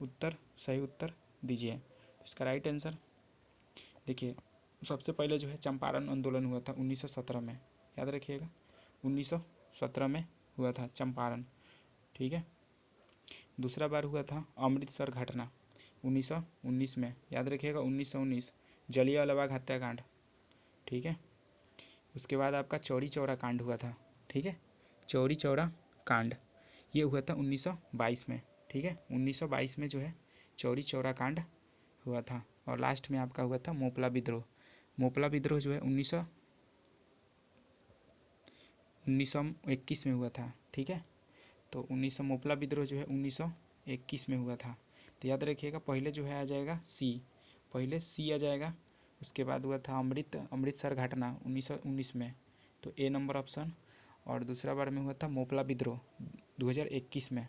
Speaker 1: सही उत्तर दीजिए। इसका राइट आंसर देखिए, सबसे पहले जो है चंपारण आंदोलन हुआ था 1917 में, याद रखिएगा। 1917 में हुआ था चंपारण। ठीक है, दूसरा बार हुआ था अमृतसर घटना 1919 में, याद रखिएगा। 1919 जलियांवाला बाग हत्याकांड। ठीक है, उसके बाद आपका चौरी चौरा कांड हुआ था। ठीक है, चौरी चौरा कांड, ये हुआ था 1922 में। ठीक है, 1922 में जो है चौरी चौरा कांड हुआ था। और लास्ट में आपका हुआ था मोपला विद्रोह। मोपला विद्रोह जो है 1921 में हुआ था। ठीक है, तो 1900 मोपला विद्रोह जो है 1921 में हुआ था। तो याद रखिएगा, पहले जो है आ जाएगा सी, पहले सी आ जाएगा। उसके बाद हुआ था अमृतसर घटना 1919 में, तो ए नंबर ऑप्शन। और दूसरा बार में हुआ था मोपला विद्रोह 2021 में।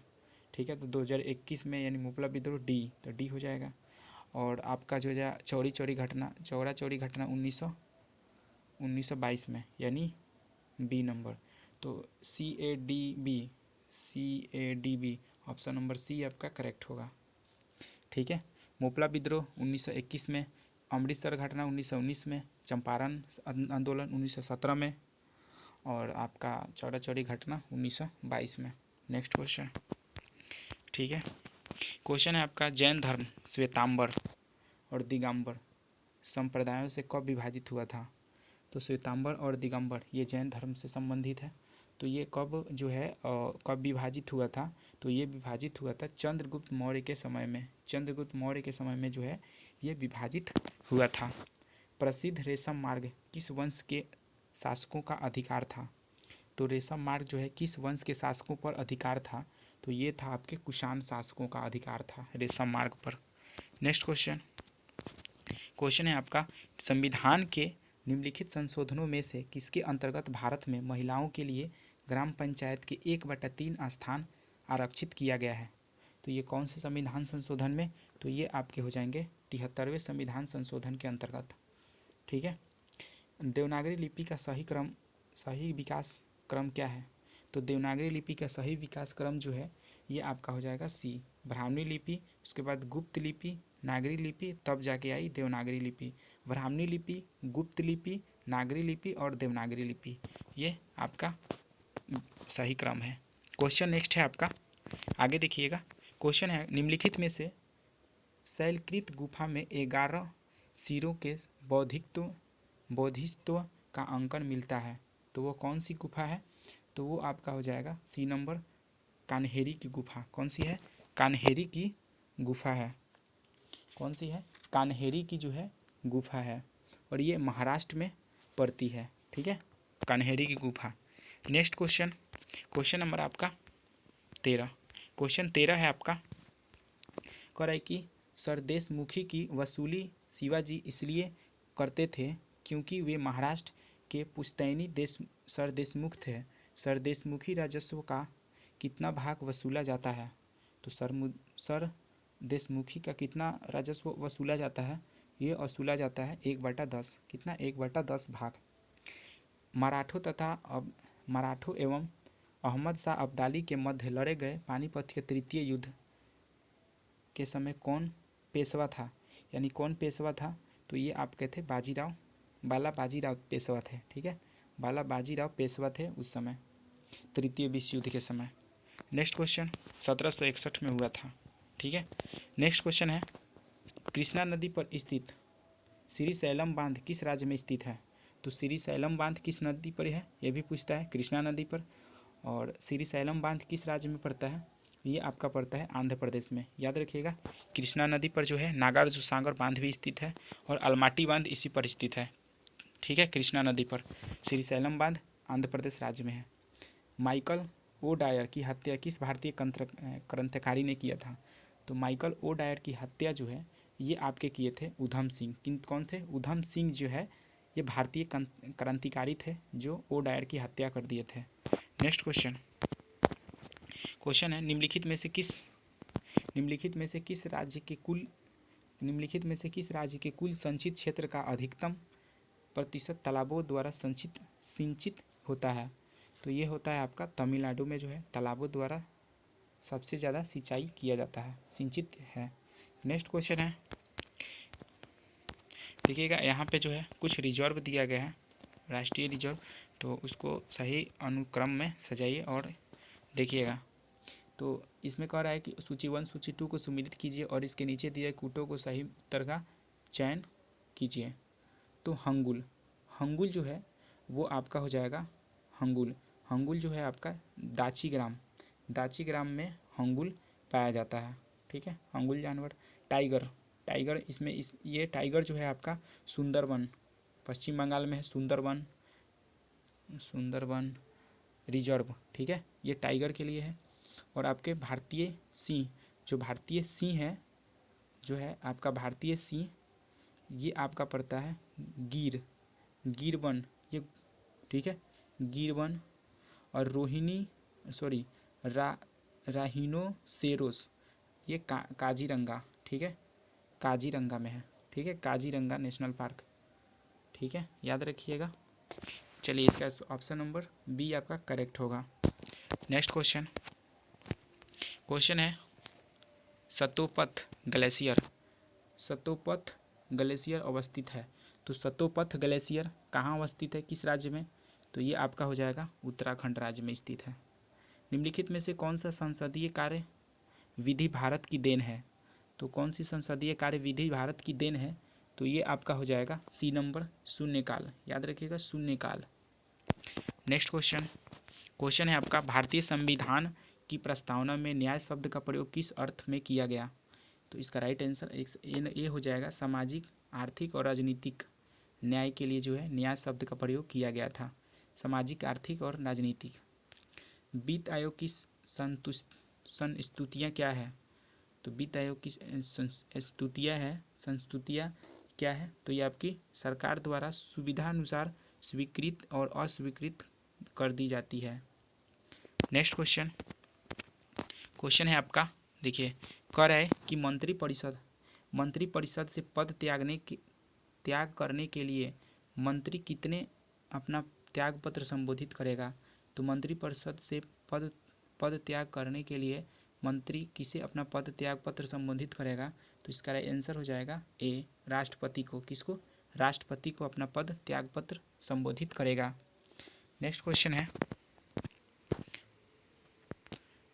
Speaker 1: ठीक है, तो 2021 में यानी मोपला विद्रोह डी, तो डी हो जाएगा। और आपका जो है चौरा चौरी घटना 1922 में, यानी बी नंबर। तो CADB ऑप्शन नंबर सी आपका करेक्ट होगा। ठीक है, मोपला विद्रोह 1921 में, अमृतसर घटना 1919 में, चंपारण आंदोलन 1917 में, और आपका चौरा चौरी घटना 1922 में। Next question. ठीक है, क्वेश्चन है आपका, जैन धर्म श्वेतांबर और दिगंबर संप्रदायों से कब विभाजित हुआ था? तो श्वेतांबर और दिगंबर ये जैन धर्म से संबंधित है। तो ये कब जो है कब विभाजित हुआ था? तो ये विभाजित हुआ था चंद्रगुप्त मौर्य के समय में। चंद्रगुप्त मौर्य के समय में जो है ये विभाजित हुआ था। प्रसिद्ध रेशम मार्ग किस वंश के शासकों का अधिकार था? तो रेशम मार्ग जो है किस वंश के शासकों पर अधिकार था? तो ये था आपके कुषाण शासकों का अधिकार था रेशम मार्ग पर। Next question. क्वेश्चन है आपका, संविधान के निम्नलिखित संशोधनों में से किसके अंतर्गत भारत में महिलाओं के लिए ग्राम पंचायत के 1/3 स्थान आरक्षित किया गया है? तो ये कौन से संविधान संशोधन में? तो ये आपके हो जाएंगे 73वें संविधान संशोधन के अंतर्गत। ठीक है, देवनागरी लिपि का सही विकास क्रम क्या है? तो देवनागरी लिपि का सही विकास क्रम जो है ये आपका हो जाएगा सी, ब्राह्मणी लिपि, उसके बाद गुप्त लिपि, नागरी लिपि, तब जाके आई देवनागरी लिपि। ब्राह्मणी लिपि, गुप्त लिपि, नागरी लिपि और देवनागरी लिपि, ये आपका सही क्रम है। क्वेश्चन नेक्स्ट है आपका, आगे देखिएगा। क्वेश्चन है, निम्नलिखित में से शैलकृत गुफा में 11 सिरों के बोधिसत्व का अंकन मिलता है, तो वो कौन सी गुफा है? तो वो आपका हो जाएगा सी नंबर, कान्हेरी की गुफा। कौन सी है? कान्हेरी की गुफा है। कौन सी है? कान्हेरी की जो है गुफा है, और ये महाराष्ट्र में पड़ती है। ठीक है, कान्हेरी की गुफा। नेक्स्ट क्वेश्चन, क्वेश्चन नंबर आपका 13। क्वेश्चन 13 है आपका, कह रहा है कि सरदेशमुखी की वसूली शिवाजी इसलिए करते थे क्योंकि वे महाराष्ट्र के पुश्तैनी सरदेशमुख थे। सरदेशमुखी राजस्व का कितना भाग वसूला जाता है? तो सरदेशमुखी का कितना राजस्व वसूला जाता है? ये वसूला जाता है 1/10। कितना? 1/10 भाग। मराठों एवं अहमद शाह अब्दाली के मध्य लड़े गए पानीपत के तृतीय युद्ध के समय कौन पेशवा था? यानी कौन पेशवा था? तो ये आपके थे बाला बाजीराव पेशवा थे। ठीक है, बाला बाजीराव पेशवा थे उस समय, तृतीय विश्व युद्ध के समय। नेक्स्ट क्वेश्चन 1761 में हुआ था। ठीक है, नेक्स्ट क्वेश्चन है, कृष्णा नदी पर स्थित श्रीशैलम बांध किस राज्य में स्थित है? तो श्रीशैलम बांध किस नदी पर है? ये भी पूछता है, कृष्णा नदी पर। और श्रीशैलम बांध किस राज्य में पड़ता है? ये आपका पड़ता है आंध्र प्रदेश में। याद रखिएगा, कृष्णा नदी पर जो है नागार्जुन बांध भी स्थित है, और अलमाटी बांध इसी पर स्थित है। ठीक है, कृष्णा नदी पर श्रीशैलम बांध आंध्र प्रदेश राज्य में है। माइकल ओ डायर की हत्या किस भारतीय क्रांतिकारी ने किया था? तो माइकल ओ डायर की हत्या जो है ये आपके किए थे उधम सिंह। कौन थे? उधम सिंह जो है ये भारतीय क्रांतिकारी थे जो ओ डायर की हत्या कर दिए थे। नेक्स्ट क्वेश्चन है, निम्नलिखित में से किस राज्य के कुल संचित क्षेत्र का अधिकतम प्रतिशत तालाबों द्वारा सिंचित होता है? तो ये होता है आपका तमिलनाडु में जो है तालाबों द्वारा सबसे ज़्यादा सिंचाई किया जाता है, सिंचित है। नेक्स्ट क्वेश्चन है, देखिएगा यहाँ पे जो है कुछ रिजर्व दिया गया है, राष्ट्रीय रिजर्व, तो उसको सही अनुक्रम में सजाइए और देखिएगा। तो इसमें कह रहा है कि सूची 1 सूची 2 को सम्मिलित कीजिए और इसके नीचे दिए कूटों को सही उत्तर का चयन कीजिए। तो हंगुल जो है वो आपका हो जाएगा हंगुल। हंगुल जो है आपका दाची ग्राम में हंगुल पाया जाता है। ठीक है, हंगुल जानवर। टाइगर इसमें ये टाइगर जो है आपका सुंदरबन, पश्चिम बंगाल में है सुंदरबन रिजर्व। ठीक है, ये टाइगर के लिए है। और आपके भारतीय सिंह जो है आपका भारतीय सिंह, ये आपका पड़ता है गिर वन ये। ठीक है, गिर वन। और राहिनोसेरोस ये काजीरंगा। ठीक है, काजीरंगा में है। ठीक है, काजीरंगा नेशनल पार्क। ठीक है, याद रखिएगा। चलिए, इसका ऑप्शन नंबर बी आपका करेक्ट होगा। नेक्स्ट क्वेश्चन है सतोपथ ग्लेशियर अवस्थित है। तो सतोपथ ग्लेशियर कहाँ अवस्थित है, किस राज्य में? तो ये आपका हो जाएगा उत्तराखंड राज्य में स्थित है। निम्नलिखित में से कौन सा संसदीय कार्य विधि भारत की देन है? तो कौन सी संसदीय कार्य विधि भारत की देन है? तो ये आपका हो जाएगा सी नंबर, शून्यकाल। याद रखिएगा, शून्यकाल। नेक्स्ट क्वेश्चन है आपका भारतीय संविधान की प्रस्तावना में न्याय शब्द का प्रयोग किस अर्थ में किया गया? तो इसका राइट आंसर ये हो जाएगा सामाजिक, आर्थिक और राजनीतिक न्याय के लिए जो है न्याय शब्द का प्रयोग किया गया था। सामाजिक, आर्थिक और राजनीतिक। वित्त आयोग की संस्तुतियाँ क्या है? तो वित्त आयोग की संस्तुतियाँ क्या है? तो ये आपकी सरकार द्वारा सुविधानुसार स्वीकृत और अस्वीकृत कर दी जाती है। नेक्स्ट क्वेश्चन है आपका, देखिए, कह रहा है कि मंत्रिपरिषद से पद त्याग करने के लिए मंत्री कितने अपना त्याग पत्र संबोधित करेगा? तो मंत्रिपरिषद से पद त्याग करने के लिए मंत्री किसे अपना पद त्याग पत्र संबोधित करेगा? तो इसका आंसर हो जाएगा ए, राष्ट्रपति को। किसको? राष्ट्रपति को अपना पद त्याग पत्र संबोधित करेगा। नेक्स्ट क्वेश्चन है,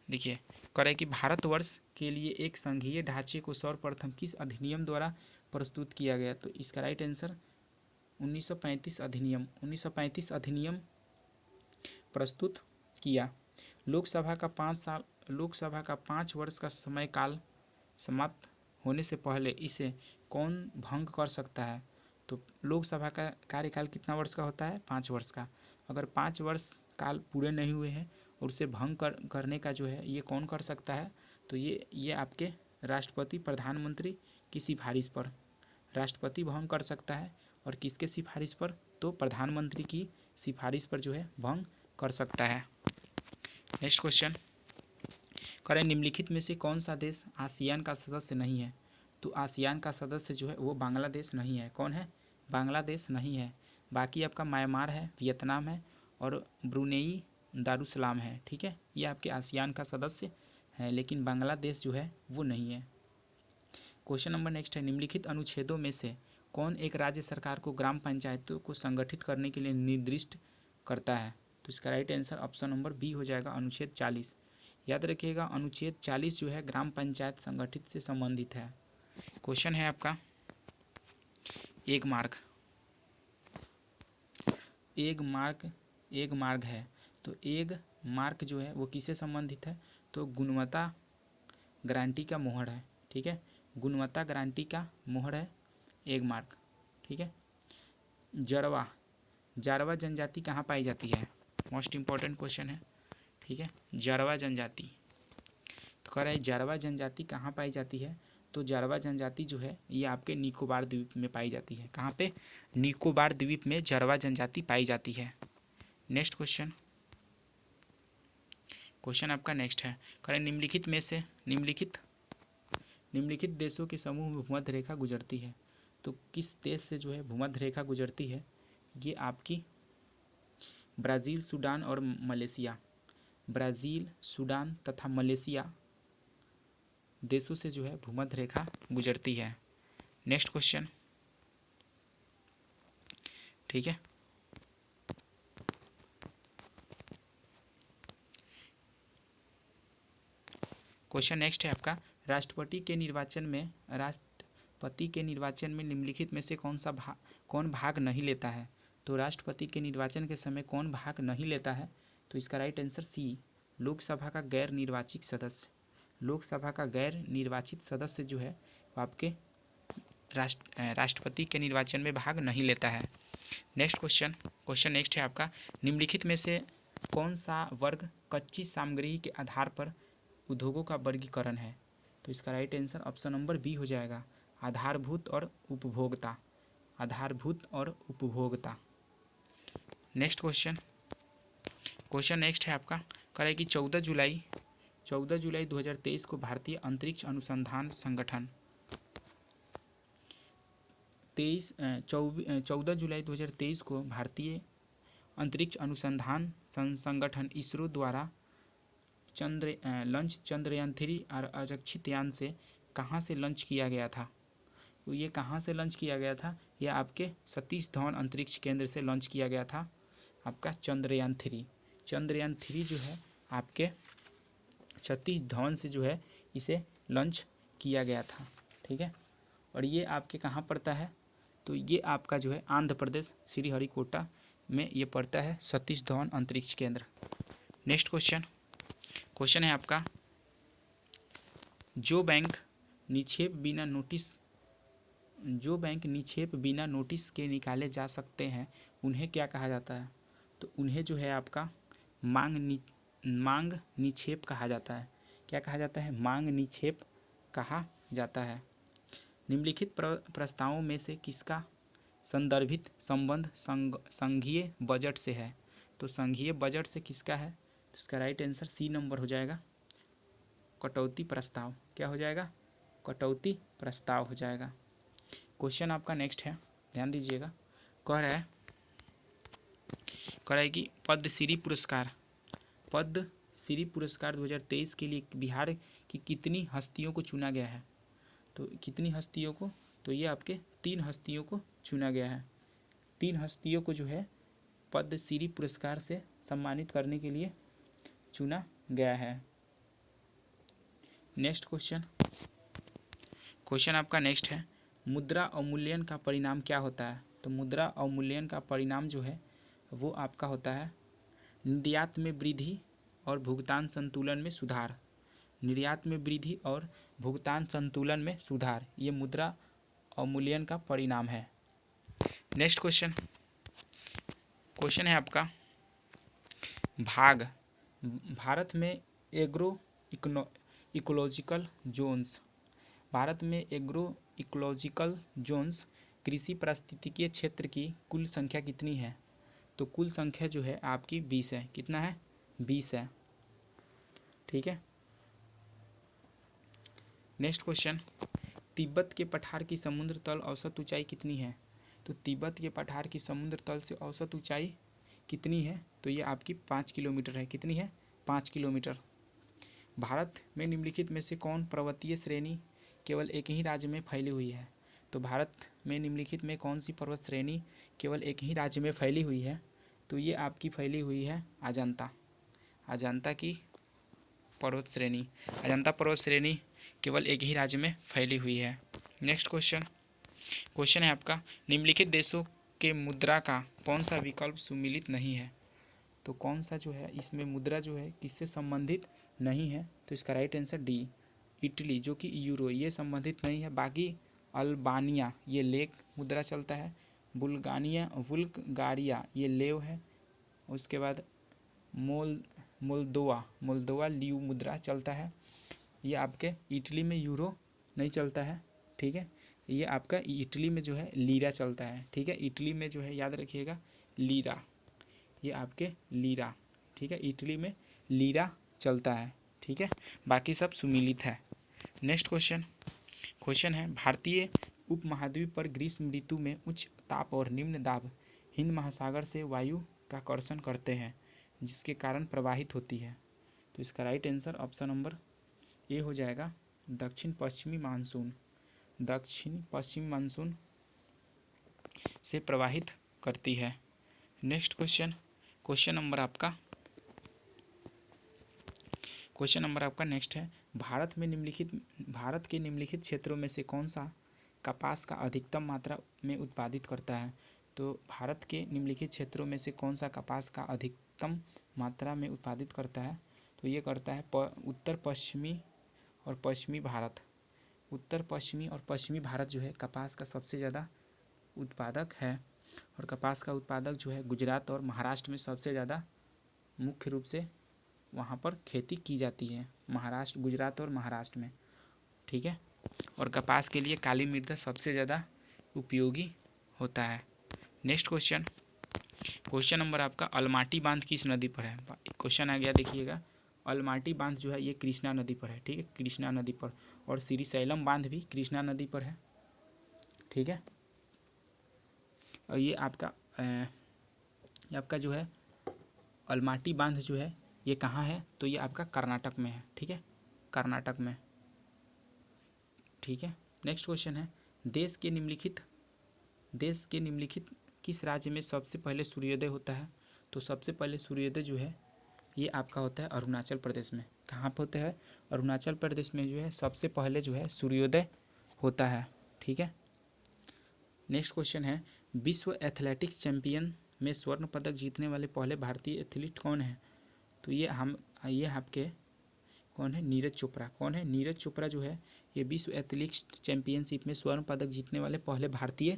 Speaker 1: देखिए, कह रहा है कि भारतवर्ष के लिए एक संघीय ढांचे को सर्वप्रथम किस अधिनियम द्वारा प्रस्तुत किया गया? तो इसका राइट आंसर 1935 अधिनियम प्रस्तुत किया। लोकसभा का 5 वर्ष का समय काल समाप्त होने से पहले इसे कौन भंग कर सकता है? तो लोकसभा का कार्यकाल कितना वर्ष का होता है? 5 वर्ष का। अगर 5 वर्ष काल पूरे नहीं हुए हैं और उसे भंग करने का जो है ये कौन कर सकता है? तो ये आपके राष्ट्रपति, प्रधानमंत्री की सिफारिश पर राष्ट्रपति भंग कर सकता है। और किसके सिफारिश पर? तो प्रधानमंत्री की सिफारिश पर जो है भंग कर सकता है। नेक्स्ट क्वेश्चन, करें निम्नलिखित में से कौन सा देश आसियान का सदस्य नहीं है? तो आसियान का सदस्य जो है वो बांग्लादेश नहीं है। कौन है? बांग्लादेश नहीं है। बाकी आपका म्यांमार है, वियतनाम है और ब्रुनेई दारुसलाम है। ठीक है, ये आपके आसियान का सदस्य है, लेकिन बांग्लादेश जो है वो नहीं है। क्वेश्चन नंबर नेक्स्ट है, निम्नलिखित अनुच्छेदों में से कौन एक राज्य सरकार को ग्राम पंचायतों को संगठित करने के लिए निर्दिष्ट करता है? तो इसका right answer option number B हो जाएगा, अनुच्छेद 40। याद रखिएगा, अनुच्छेद 40 जो है ग्राम पंचायत संगठित से संबंधित है। क्वेश्चन है आपका, एक मार्ग है। तो एक मार्क जो है वो किससे संबंधित है? तो गुणवत्ता गारंटी का मोहर है। ठीक है, गुणवत्ता गारंटी का मोहर है एक मार्क। ठीक है, जारवा जनजाति कहाँ पाई जाती है? मोस्ट इम्पॉर्टेंट क्वेश्चन है। ठीक है, जारवा जनजाति, तो कह रहा है जारवा जनजाति कहाँ पाई जाती है? तो जारवा जनजाति जो है ये आपके निकोबार द्वीप में पाई जाती है। कहाँ पे? निकोबार द्वीप में जारवा जनजाति पाई जाती है। नेक्स्ट क्वेश्चन आपका नेक्स्ट है, करें निम्नलिखित में से निम्नलिखित देशों के समूह में भूमध्य रेखा गुजरती है। तो किस देश से जो है भूमध्य रेखा गुजरती है? ये आपकी ब्राज़ील, सूडान और मलेशिया, ब्राज़ील, सूडान तथा मलेशिया देशों से जो है भूमध्य रेखा गुजरती है। नेक्स्ट क्वेश्चन, ठीक है, क्वेश्चन नेक्स्ट है आपका, राष्ट्रपति के निर्वाचन में निम्नलिखित में से कौन भाग नहीं लेता है? तो राष्ट्रपति के निर्वाचन के समय कौन भाग नहीं लेता है? तो इसका राइट आंसर सी, लोकसभा का गैर निर्वाचित सदस्य। लोकसभा का गैर निर्वाचित सदस्य जो है वो आपके राष्ट्रपति के निर्वाचन में भाग नहीं लेता है। नेक्स्ट क्वेश्चन नेक्स्ट है आपका, निम्नलिखित में से कौन सा वर्ग कच्ची सामग्री के आधार पर उद्योगों का वर्गीकरण है? तो इसका right answer option number B हो जाएगा, आधारभूत और उपभोक्ता। आधारभूत और उपभोक्ता। नेक्स्ट क्वेश्चन नेक्स्ट है आपका, कह रहा है कि 14 जुलाई 2023 को भारतीय अंतरिक्ष अनुसंधान संगठन 14 जुलाई 2023 को भारतीय अंतरिक्ष अनुसंधान संगठन इसरो द्वारा चंद्रयान 3 और आरक्षित यान से कहाँ से लॉन्च किया गया था? तो ये कहाँ से लॉन्च किया गया था? यह आपके सतीश धवन अंतरिक्ष केंद्र से लॉन्च किया गया था आपका चंद्रयान 3। चंद्रयान 3 जो है आपके सतीश धवन से जो है इसे लॉन्च किया गया था, ठीक है। और ये आपके कहाँ पड़ता है? तो ये आपका जो है आंध्र प्रदेश श्रीहरिकोटा में ये पड़ता है सतीश धवन अंतरिक्ष केंद्र। नेक्स्ट क्वेश्चन है आपका, जो बैंक निक्षेप बिना नोटिस के निकाले जा सकते हैं उन्हें क्या कहा जाता है? तो उन्हें जो है आपका मांग निक्षेप कहा जाता है। क्या कहा जाता है? मांग निक्षेप कहा जाता है। निम्नलिखित प्रस्तावों में से किसका संदर्भित संबंध संघीय बजट से है? तो संघीय बजट से किसका है? तो इसका राइट आंसर सी नंबर हो जाएगा, कटौती प्रस्ताव। क्या हो जाएगा? कटौती प्रस्ताव हो जाएगा। क्वेश्चन आपका नेक्स्ट है, ध्यान दीजिएगा। कह रहा है कि पद्मश्री पुरस्कार 2023 के लिए बिहार की कितनी हस्तियों को चुना गया है? तो कितनी हस्तियों को? तो ये आपके 3 हस्तियों को चुना गया है। 3 हस्तियों को जो है पद्मश्री पुरस्कार से सम्मानित करने के लिए चुना गया है। नेक्स्ट क्वेश्चन आपका नेक्स्ट है, मुद्रा अवमूल्यन का परिणाम क्या होता है? तो मुद्रा अवमूल्यन का परिणाम जो है वो आपका होता है निर्यात में वृद्धि और भुगतान संतुलन में सुधार। निर्यात में वृद्धि और भुगतान संतुलन में सुधार, ये मुद्रा अवमूल्यन का परिणाम है। नेक्स्ट क्वेश्चन है आपका, भारत में एग्रो इकोलॉजिकल जोन्स कृषि पारिस्थितिकीय क्षेत्र की कुल संख्या कितनी है? तो कुल संख्या जो है आपकी 20 है। कितना है? 20 है, ठीक है। नेक्स्ट क्वेश्चन, तिब्बत के पठार की समुद्र तल औसत ऊंचाई कितनी है? तो तिब्बत के पठार की समुद्र तल से औसत ऊंचाई कितनी है? तो ये आपकी 5 किलोमीटर है। कितनी है? 5 किलोमीटर। भारत में निम्नलिखित में से कौन पर्वतीय श्रेणी केवल एक ही राज्य में फैली हुई है? तो भारत में निम्नलिखित में कौन सी पर्वत श्रेणी केवल एक ही राज्य में फैली हुई है? तो ये आपकी फैली हुई है अजंता की पर्वत श्रेणी। अजंता पर्वत श्रेणी केवल एक ही राज्य में फैली हुई है। नेक्स्ट क्वेश्चन है आपका, निम्नलिखित देशों के मुद्रा का कौन सा विकल्प सुमिलित नहीं है? तो कौन सा जो है इसमें मुद्रा जो है किससे संबंधित नहीं है? तो इसका राइट आंसर डी, इटली जो कि यूरो, ये संबंधित नहीं है। बाकी अल्बानिया ये लेक मुद्रा चलता है, बुल्गारिया ये लेव है, उसके बाद मोल्दोवा लीव मुद्रा चलता है। ये आपके इटली में यूरो नहीं चलता है, ठीक है। ये आपका इटली में जो है लीरा चलता है, ठीक है। इटली में जो है याद रखिएगा लीरा, ये आपके लीरा, ठीक है। इटली में लीरा चलता है, ठीक है। बाकी सब सुमिलित है। नेक्स्ट क्वेश्चन है, भारतीय उपमहाद्वीप पर ग्रीष्म ऋतु में उच्च ताप और निम्न दाब हिंद महासागर से वायु का आकर्षण करते हैं जिसके कारण प्रवाहित होती है। तो इसका right answer option number A हो जाएगा, दक्षिण पश्चिमी मानसून से प्रवाहित करती है। नेक्स्ट क्वेश्चन नंबर आपका नेक्स्ट है, भारत के निम्नलिखित क्षेत्रों में से कौन सा कपास का अधिकतम मात्रा में उत्पादित करता है? तो भारत के निम्नलिखित क्षेत्रों में से कौन सा कपास का अधिकतम मात्रा में उत्पादित करता है? तो ये करता है उत्तर पश्चिमी और पश्चिमी भारत। उत्तर पश्चिमी और पश्चिमी भारत जो है कपास का सबसे ज़्यादा उत्पादक है, और कपास का उत्पादक जो है गुजरात और महाराष्ट्र में सबसे ज़्यादा मुख्य रूप से वहाँ पर खेती की जाती है, महाराष्ट्र, गुजरात और महाराष्ट्र में। ठीक है, और कपास के लिए काली मृदा सबसे ज़्यादा उपयोगी होता है। नेक्स्ट क्वेश्चन, क्वेश्चन नंबर आपका, अलमाटी बांध किस नदी पर है? क्वेश्चन आ गया, देखिएगा, अलमाटी बांध जो है ये कृष्णा नदी पर है। ठीक है, कृष्णा नदी पर, और श्रीशैलम बांध भी कृष्णा नदी पर है। ठीक है, और ये आपका जो है अलमाटी बांध जो है ये कहाँ है? तो ये आपका कर्नाटक में है। ठीक है, कर्नाटक में। ठीक है, नेक्स्ट क्वेश्चन है, देश के निम्नलिखित किस राज्य में सबसे पहले सूर्योदय होता है? तो सबसे पहले सूर्योदय जो है ये आपका होता है अरुणाचल प्रदेश में। कहाँ पर होता है? अरुणाचल प्रदेश में जो है सबसे पहले जो है सूर्योदय होता है। ठीक है, नेक्स्ट क्वेश्चन है, विश्व एथलेटिक्स चैंपियन में स्वर्ण पदक जीतने वाले पहले भारतीय एथलीट कौन है? तो ये आपके कौन है? नीरज चोपड़ा। कौन है? नीरज चोपड़ा जो है ये विश्व एथलेटिक्स चैंपियनशिप में स्वर्ण पदक जीतने वाले पहले भारतीय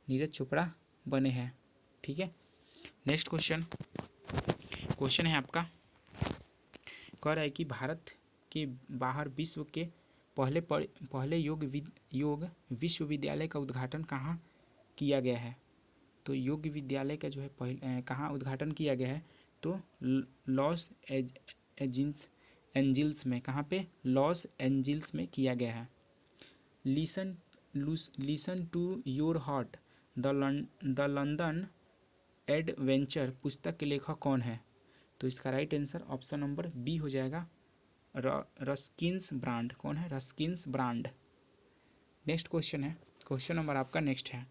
Speaker 1: नीरज चोपड़ा बने हैं। ठीक है, नेक्स्ट क्वेश्चन है आपका, कह रहा है कि भारत के बाहर विश्व के पहले योग विश्वविद्यालय का उद्घाटन कहाँ किया गया है? तो योग विद्यालय का जो है कहाँ उद्घाटन किया गया है? तो लॉस एंजिल्स में। कहाँ पे? लॉस एंजिल्स में किया गया है। Listen to your heart the London adventure पुस्तक के लेखक कौन है? तो इसका right answer option number B हो जाएगा, रस्किन्स ब्रांड। कौन है? Ruskin's Bond. नेक्स्ट क्वेश्चन है, क्वेश्चन नंबर आपका नेक्स्ट है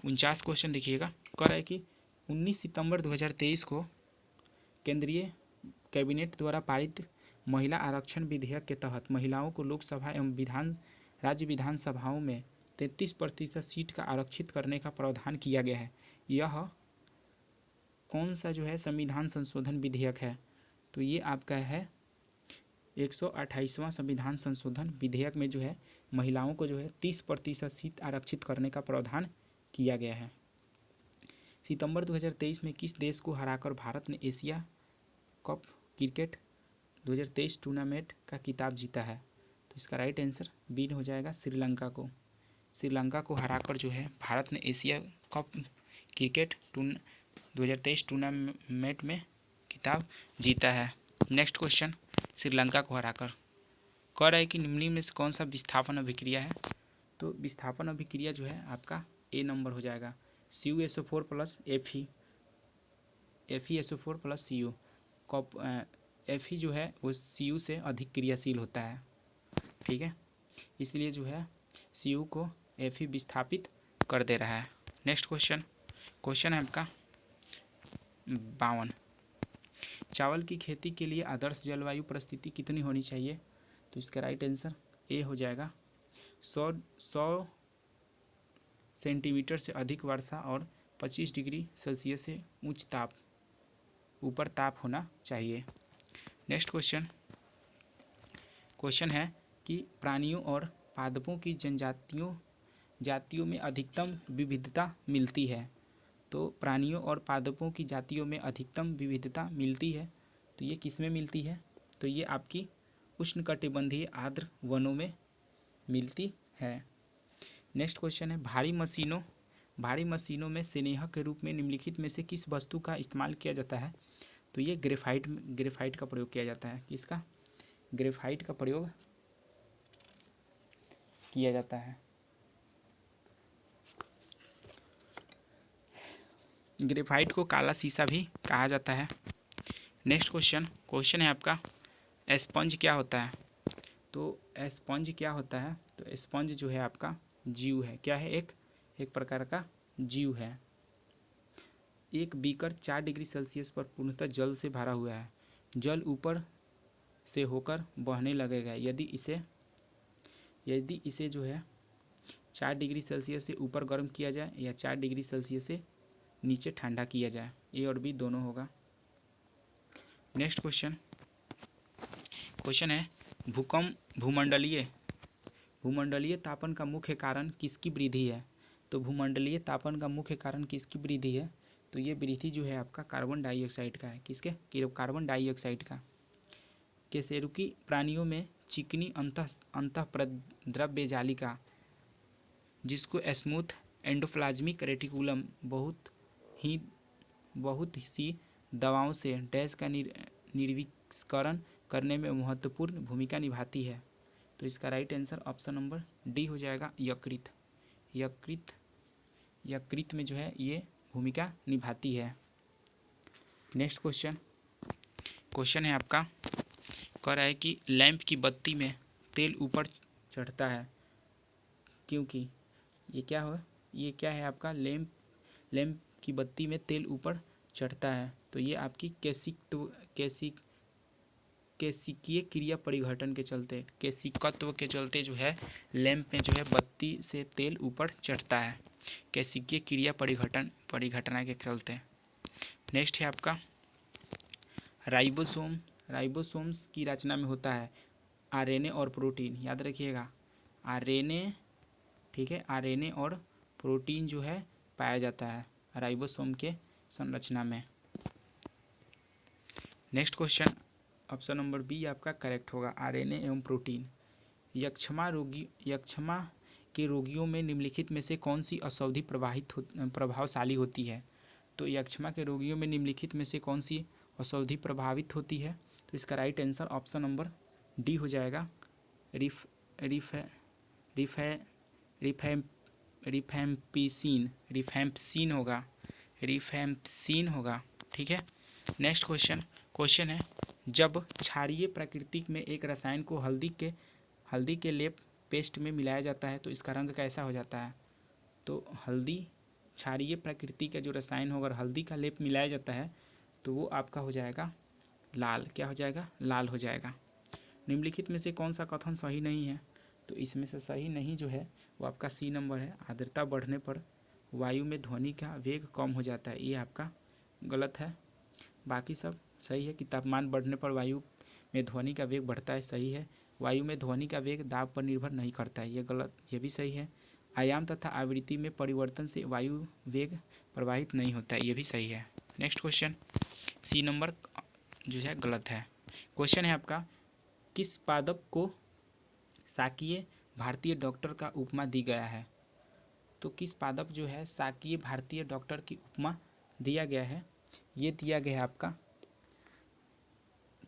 Speaker 1: 49 क्वेश्चन। देखिएगा, कह रहा है कि 19 सितंबर 2023 को केंद्रीय कैबिनेट द्वारा पारित महिला आरक्षण विधेयक के तहत महिलाओं को लोकसभा एवं राज्य विधानसभाओं में 33% सीट का आरक्षित करने का प्रावधान किया गया है। यह कौन सा जो है संविधान संशोधन विधेयक है? तो ये आपका है 128वां संविधान संशोधन विधेयक में जो है महिलाओं को जो है 30% सीट आरक्षित करने का प्रावधान किया गया है। सितंबर 2023 में किस देश को हराकर भारत ने एशिया कप क्रिकेट 2023 टूर्नामेंट का खिताब जीता है? तो इसका राइट आंसर बी हो जाएगा, श्रीलंका को। श्रीलंका को हराकर जो है भारत ने एशिया कप क्रिकेट 2023 टूर्नामेंट में खिताब जीता है। नेक्स्ट क्वेश्चन, श्रीलंका को हराकर कह रहा है कि निम्न में से कौन सा विस्थापन अभिक्रिया है? तो विस्थापन अभिक्रिया जो है आपका ए नंबर हो जाएगा, CuSO4 plus FeSO4 plus Cu। Fe जो है वो Cu से अधिक क्रियाशील होता है। ठीक है, इसलिए जो है Cu को Fe विस्थापित कर दे रहा है। नेक्स्ट क्वेश्चन है आपका 52, चावल की खेती के लिए आदर्श जलवायु परिस्थिति कितनी होनी चाहिए? तो इसका राइट आंसर ए हो जाएगा, 100 सेंटीमीटर से अधिक वर्षा और 25 डिग्री सेल्सियस से ऊपर ताप होना चाहिए। नेक्स्ट क्वेश्चन है कि प्राणियों और पादपों की जातियों में अधिकतम विविधता मिलती है। तो प्राणियों और पादपों की जातियों में अधिकतम विविधता मिलती है, तो ये किस में मिलती है? तो ये आपकी उष्णकटिबंधीय आर्द्र वनों में मिलती है। नेक्स्ट क्वेश्चन है, भारी मशीनों में स्नेहक के रूप में निम्नलिखित में से किस वस्तु का इस्तेमाल किया जाता है? तो ये ग्रेफाइट का प्रयोग किया जाता है। किसका? ग्रेफाइट का प्रयोग किया जाता है। ग्रेफाइट को काला शीशा भी कहा जाता है। नेक्स्ट क्वेश्चन है आपका, स्पंज क्या होता है? तो स्पंज क्या होता है? तो स्पंज जो है आपका जीव है। क्या है? एक प्रकार का जीव है। एक बीकर 4 डिग्री सेल्सियस पर पूर्णतः जल से भरा हुआ है। जल ऊपर से होकर बहने लगेगा यदि इसे जो है 4 डिग्री सेल्सियस से ऊपर गर्म किया जाए या 4 डिग्री सेल्सियस से नीचे ठंडा किया जाए, ए और बी दोनों होगा। नेक्स्ट क्वेश्चन है भूमंडलीय तापन का मुख्य कारण किसकी वृद्धि है? तो भूमंडलीय तापन का मुख्य कारण किसकी वृद्धि है? तो ये वृद्धि जो है आपका कार्बन डाइऑक्साइड का है। किसके? कार्बन डाइऑक्साइड का। कशेरुकी प्राणियों में चिकनी अंतःप्रद्रव्य जालिका, जिसको स्मूथ एंडोप्लाज्मिक रेटिकुलम बहुत सी दवाओं से डैश का निर्विष्करण करने में महत्वपूर्ण भूमिका निभाती है। तो इसका right answer option number D हो जाएगा, यकृत। यकृत में जो है ये भूमिका निभाती है। नेक्स्ट क्वेश्चन है आपका, कह रहा है कि लैंप की बत्ती में तेल ऊपर चढ़ता है क्योंकि ये क्या है आपका, लैंप की बत्ती में तेल ऊपर चढ़ता है। तो ये आपकी कैसिकीय क्रिया परिघटन के चलते, कैसिकत्व के चलते जो है लैंप में जो है बत्ती से तेल ऊपर चढ़ता है, कैसिकीय क्रिया परिघटना के चलते। नेक्स्ट है आपका राइबोसोम्स की रचना में होता है आरएनए और प्रोटीन। याद रखिएगा, आरएनए, ठीक है, आरएनए और प्रोटीन जो है पाया जाता है राइबोसोम के संरचना में। Next question option number B आपका करेक्ट होगा, आरएनए एवं प्रोटीन। यक्षमा के रोगियों में निम्नलिखित में से कौन सी औषधि प्रभावशाली होती है? तो यक्षमा के रोगियों में निम्नलिखित में से कौन सी औषधि प्रभावित होती है? तो इसका right answer option number D हो जाएगा, रिफैम्पिसिन होगा। ठीक है। नेक्स्ट क्वेश्चन है, जब क्षारीय प्राकृतिक में एक रसायन को हल्दी के लेप पेस्ट में मिलाया जाता है तो इसका रंग कैसा हो जाता है? तो क्षारीय प्रकृति का जो रसायन होगा, अगर हल्दी का लेप मिलाया जाता है तो वो आपका हो जाएगा लाल। क्या हो जाएगा? लाल हो जाएगा। निम्नलिखित में से कौन सा कथन सही नहीं है? तो इसमें से सही नहीं जो है वो आपका सी नंबर है, आर्द्रता बढ़ने पर वायु में ध्वनि का वेग कम हो जाता है, ये आपका गलत है। बाकी सब सही है कि तापमान बढ़ने पर वायु में ध्वनि का वेग बढ़ता है, सही है। वायु में ध्वनि का वेग दाब पर निर्भर नहीं करता है, ये गलत, ये भी सही है। आयाम तथा आवृत्ति में परिवर्तन से वायु वेग प्रवाहित नहीं होता है, ये भी सही है। नेक्स्ट क्वेश्चन सी नंबर जो है गलत है। क्वेश्चन है आपका, किस पादप को शाकीय भारतीय डॉक्टर का उपमा दी गया है? तो किस पादप जो है शाकीय भारतीय डॉक्टर की उपमा दिया गया है? ये दिया गया है आपका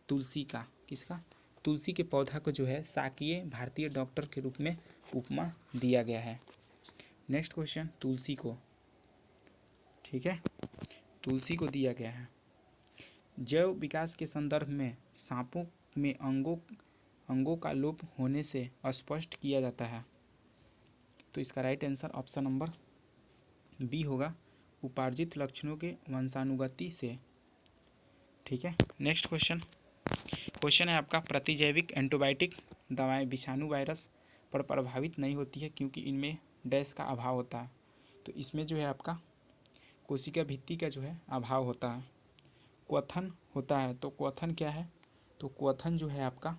Speaker 1: तुलसी का। किसका? तुलसी के पौधा को जो है शाकीय भारतीय डॉक्टर के रूप में उपमा दिया गया है। नेक्स्ट क्वेश्चन, तुलसी को, ठीक है, तुलसी को दिया गया है। जैव विकास के संदर्भ में सांपों में अंगों का लोप होने से स्पष्ट किया जाता है। तो इसका right answer option number B होगा, उपार्जित लक्षणों के वंशानुगति से। ठीक है। नेक्स्ट क्वेश्चन है आपका, प्रतिजैविक एंटीबायोटिक दवाएं विषाणु वायरस पर प्रभावित नहीं होती है क्योंकि इनमें डैश का अभाव होता है। तो इसमें जो है आपका कोशिका भित्ति का जो है अभाव होता है, क्वथन होता है। तो क्वथन क्या है? तो क्वथन जो है आपका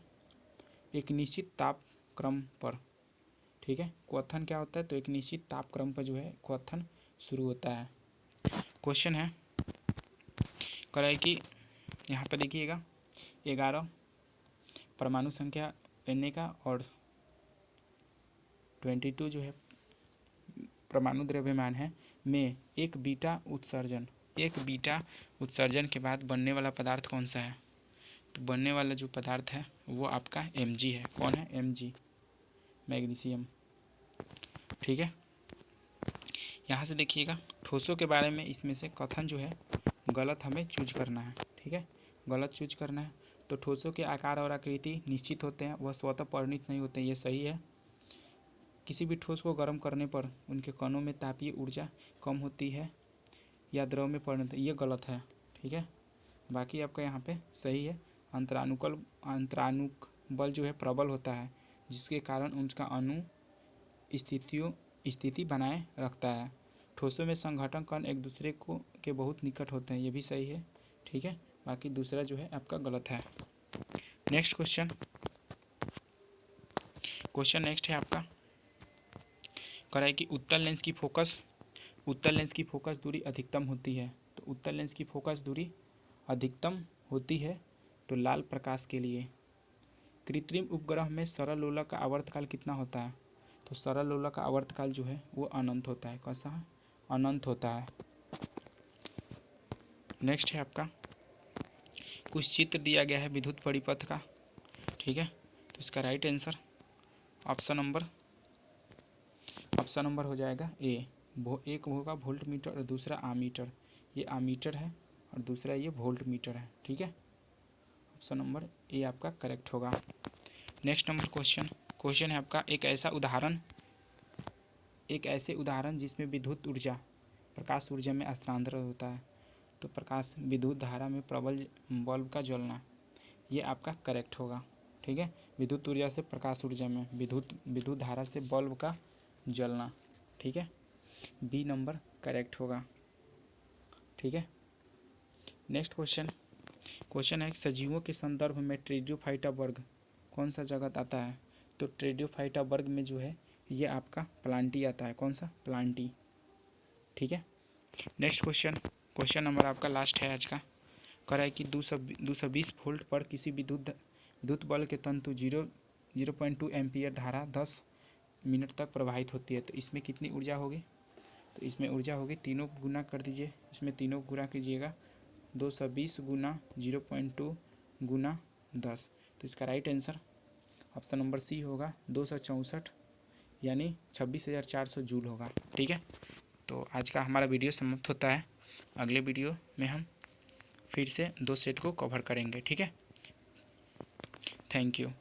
Speaker 1: एक निश्चित तापक्रम पर, ठीक है, क्वथन क्या होता है? तो एक निश्चित तापक्रम पर जो है क्वथन शुरू होता है। क्वेश्चन है कह रहा है कि यहाँ पर देखिएगा 11 परमाणु संख्या Na का और 22 जो है परमाणु द्रव्यमान है में एक बीटा उत्सर्जन के बाद बनने वाला पदार्थ कौन सा है? तो बनने वाला जो पदार्थ है वो आपका Mg है। कौन है? Mg, magnesium. ठीक है। यहाँ से देखिएगा ठोसों के बारे में इसमें से कथन जो है गलत हमें चूज करना है। ठीक है, गलत चूज करना है। तो ठोसों के आकार और आकृति निश्चित होते हैं, वह स्वतः परिणत नहीं होते, ये सही है। किसी भी ठोस को गर्म करने पर उनके कणों में तापीय ऊर्जा कम होती है या द्रव में परिणत, ये गलत है। ठीक है, बाकी आपका यहाँ पे सही है। अंतरानुक बल जो है प्रबल होता है जिसके कारण उनका अणु स्थिति बनाए रखता है। ठोसों में संघटन कण एक दूसरे को के बहुत निकट होते हैं, ये भी सही है। ठीक है, बाकी दूसरा जो है आपका गलत है। नेक्स्ट क्वेश्चन नेक्स्ट है आपका, कह रहा है कि उत्तल लेंस की फोकस दूरी अधिकतम होती है। तो उत्तल लेंस की फोकस दूरी अधिकतम होती है तो लाल प्रकाश के लिए। कृत्रिम उपग्रह में सरल लोलक का आवर्तकाल कितना होता है? तो सरल लोलक का आवर्तकाल जो है वो अनंत होता है। कैसा है? अनंत होता है। नेक्स्ट है आपका, कुछ चित्र दिया गया है विद्युत परिपथ का। ठीक है, तो इसका राइट आंसर ऑप्शन नंबर हो जाएगा ए। एक होगा वोल्ट मीटर और दूसरा आमीटर। ये आमीटर है और दूसरा ये वोल्ट मीटर है। ठीक है, ऑप्शन नंबर ए आपका करेक्ट होगा। नेक्स्ट नंबर क्वेश्चन है आपका, एक ऐसे उदाहरण जिसमें विद्युत ऊर्जा प्रकाश ऊर्जा में स्थानांतरित होता है। तो प्रकाश विद्युत धारा में प्रबल बल्ब का जलना, ये आपका करेक्ट होगा। ठीक है, विद्युत ऊर्जा से प्रकाश ऊर्जा में विद्युत धारा से बल्ब का जलना। ठीक है, बी नंबर करेक्ट होगा। ठीक है, नेक्स्ट क्वेश्चन है, सजीवों के संदर्भ में ट्रेडियोफाइटा वर्ग कौन सा जगत आता है? तो ट्रेडियोफाइटा वर्ग में जो है ये आपका प्लांटी आता है। कौन सा? प्लांटी। ठीक है, नेक्स्ट क्वेश्चन नंबर आपका लास्ट है आज का। कह रहा है कि 220 वोल्ट पर किसी विद्युत बल के तंतु 0.2 एम्पियर धारा 10 मिनट तक प्रवाहित होती है। तो इसमें कितनी ऊर्जा होगी? तो इसमें ऊर्जा होगी, तीनों गुना कर दीजिए, इसमें तीनों गुना कीजिएगा, 220 गुना 0.2 गुना 10। तो इसका right answer option number C होगा, 264 यानी 26,400 जूल होगा। ठीक है, तो आज का हमारा वीडियो समाप्त होता है। अगले वीडियो में हम फिर से 2 सेट को कवर करेंगे। ठीक है, थैंक यू।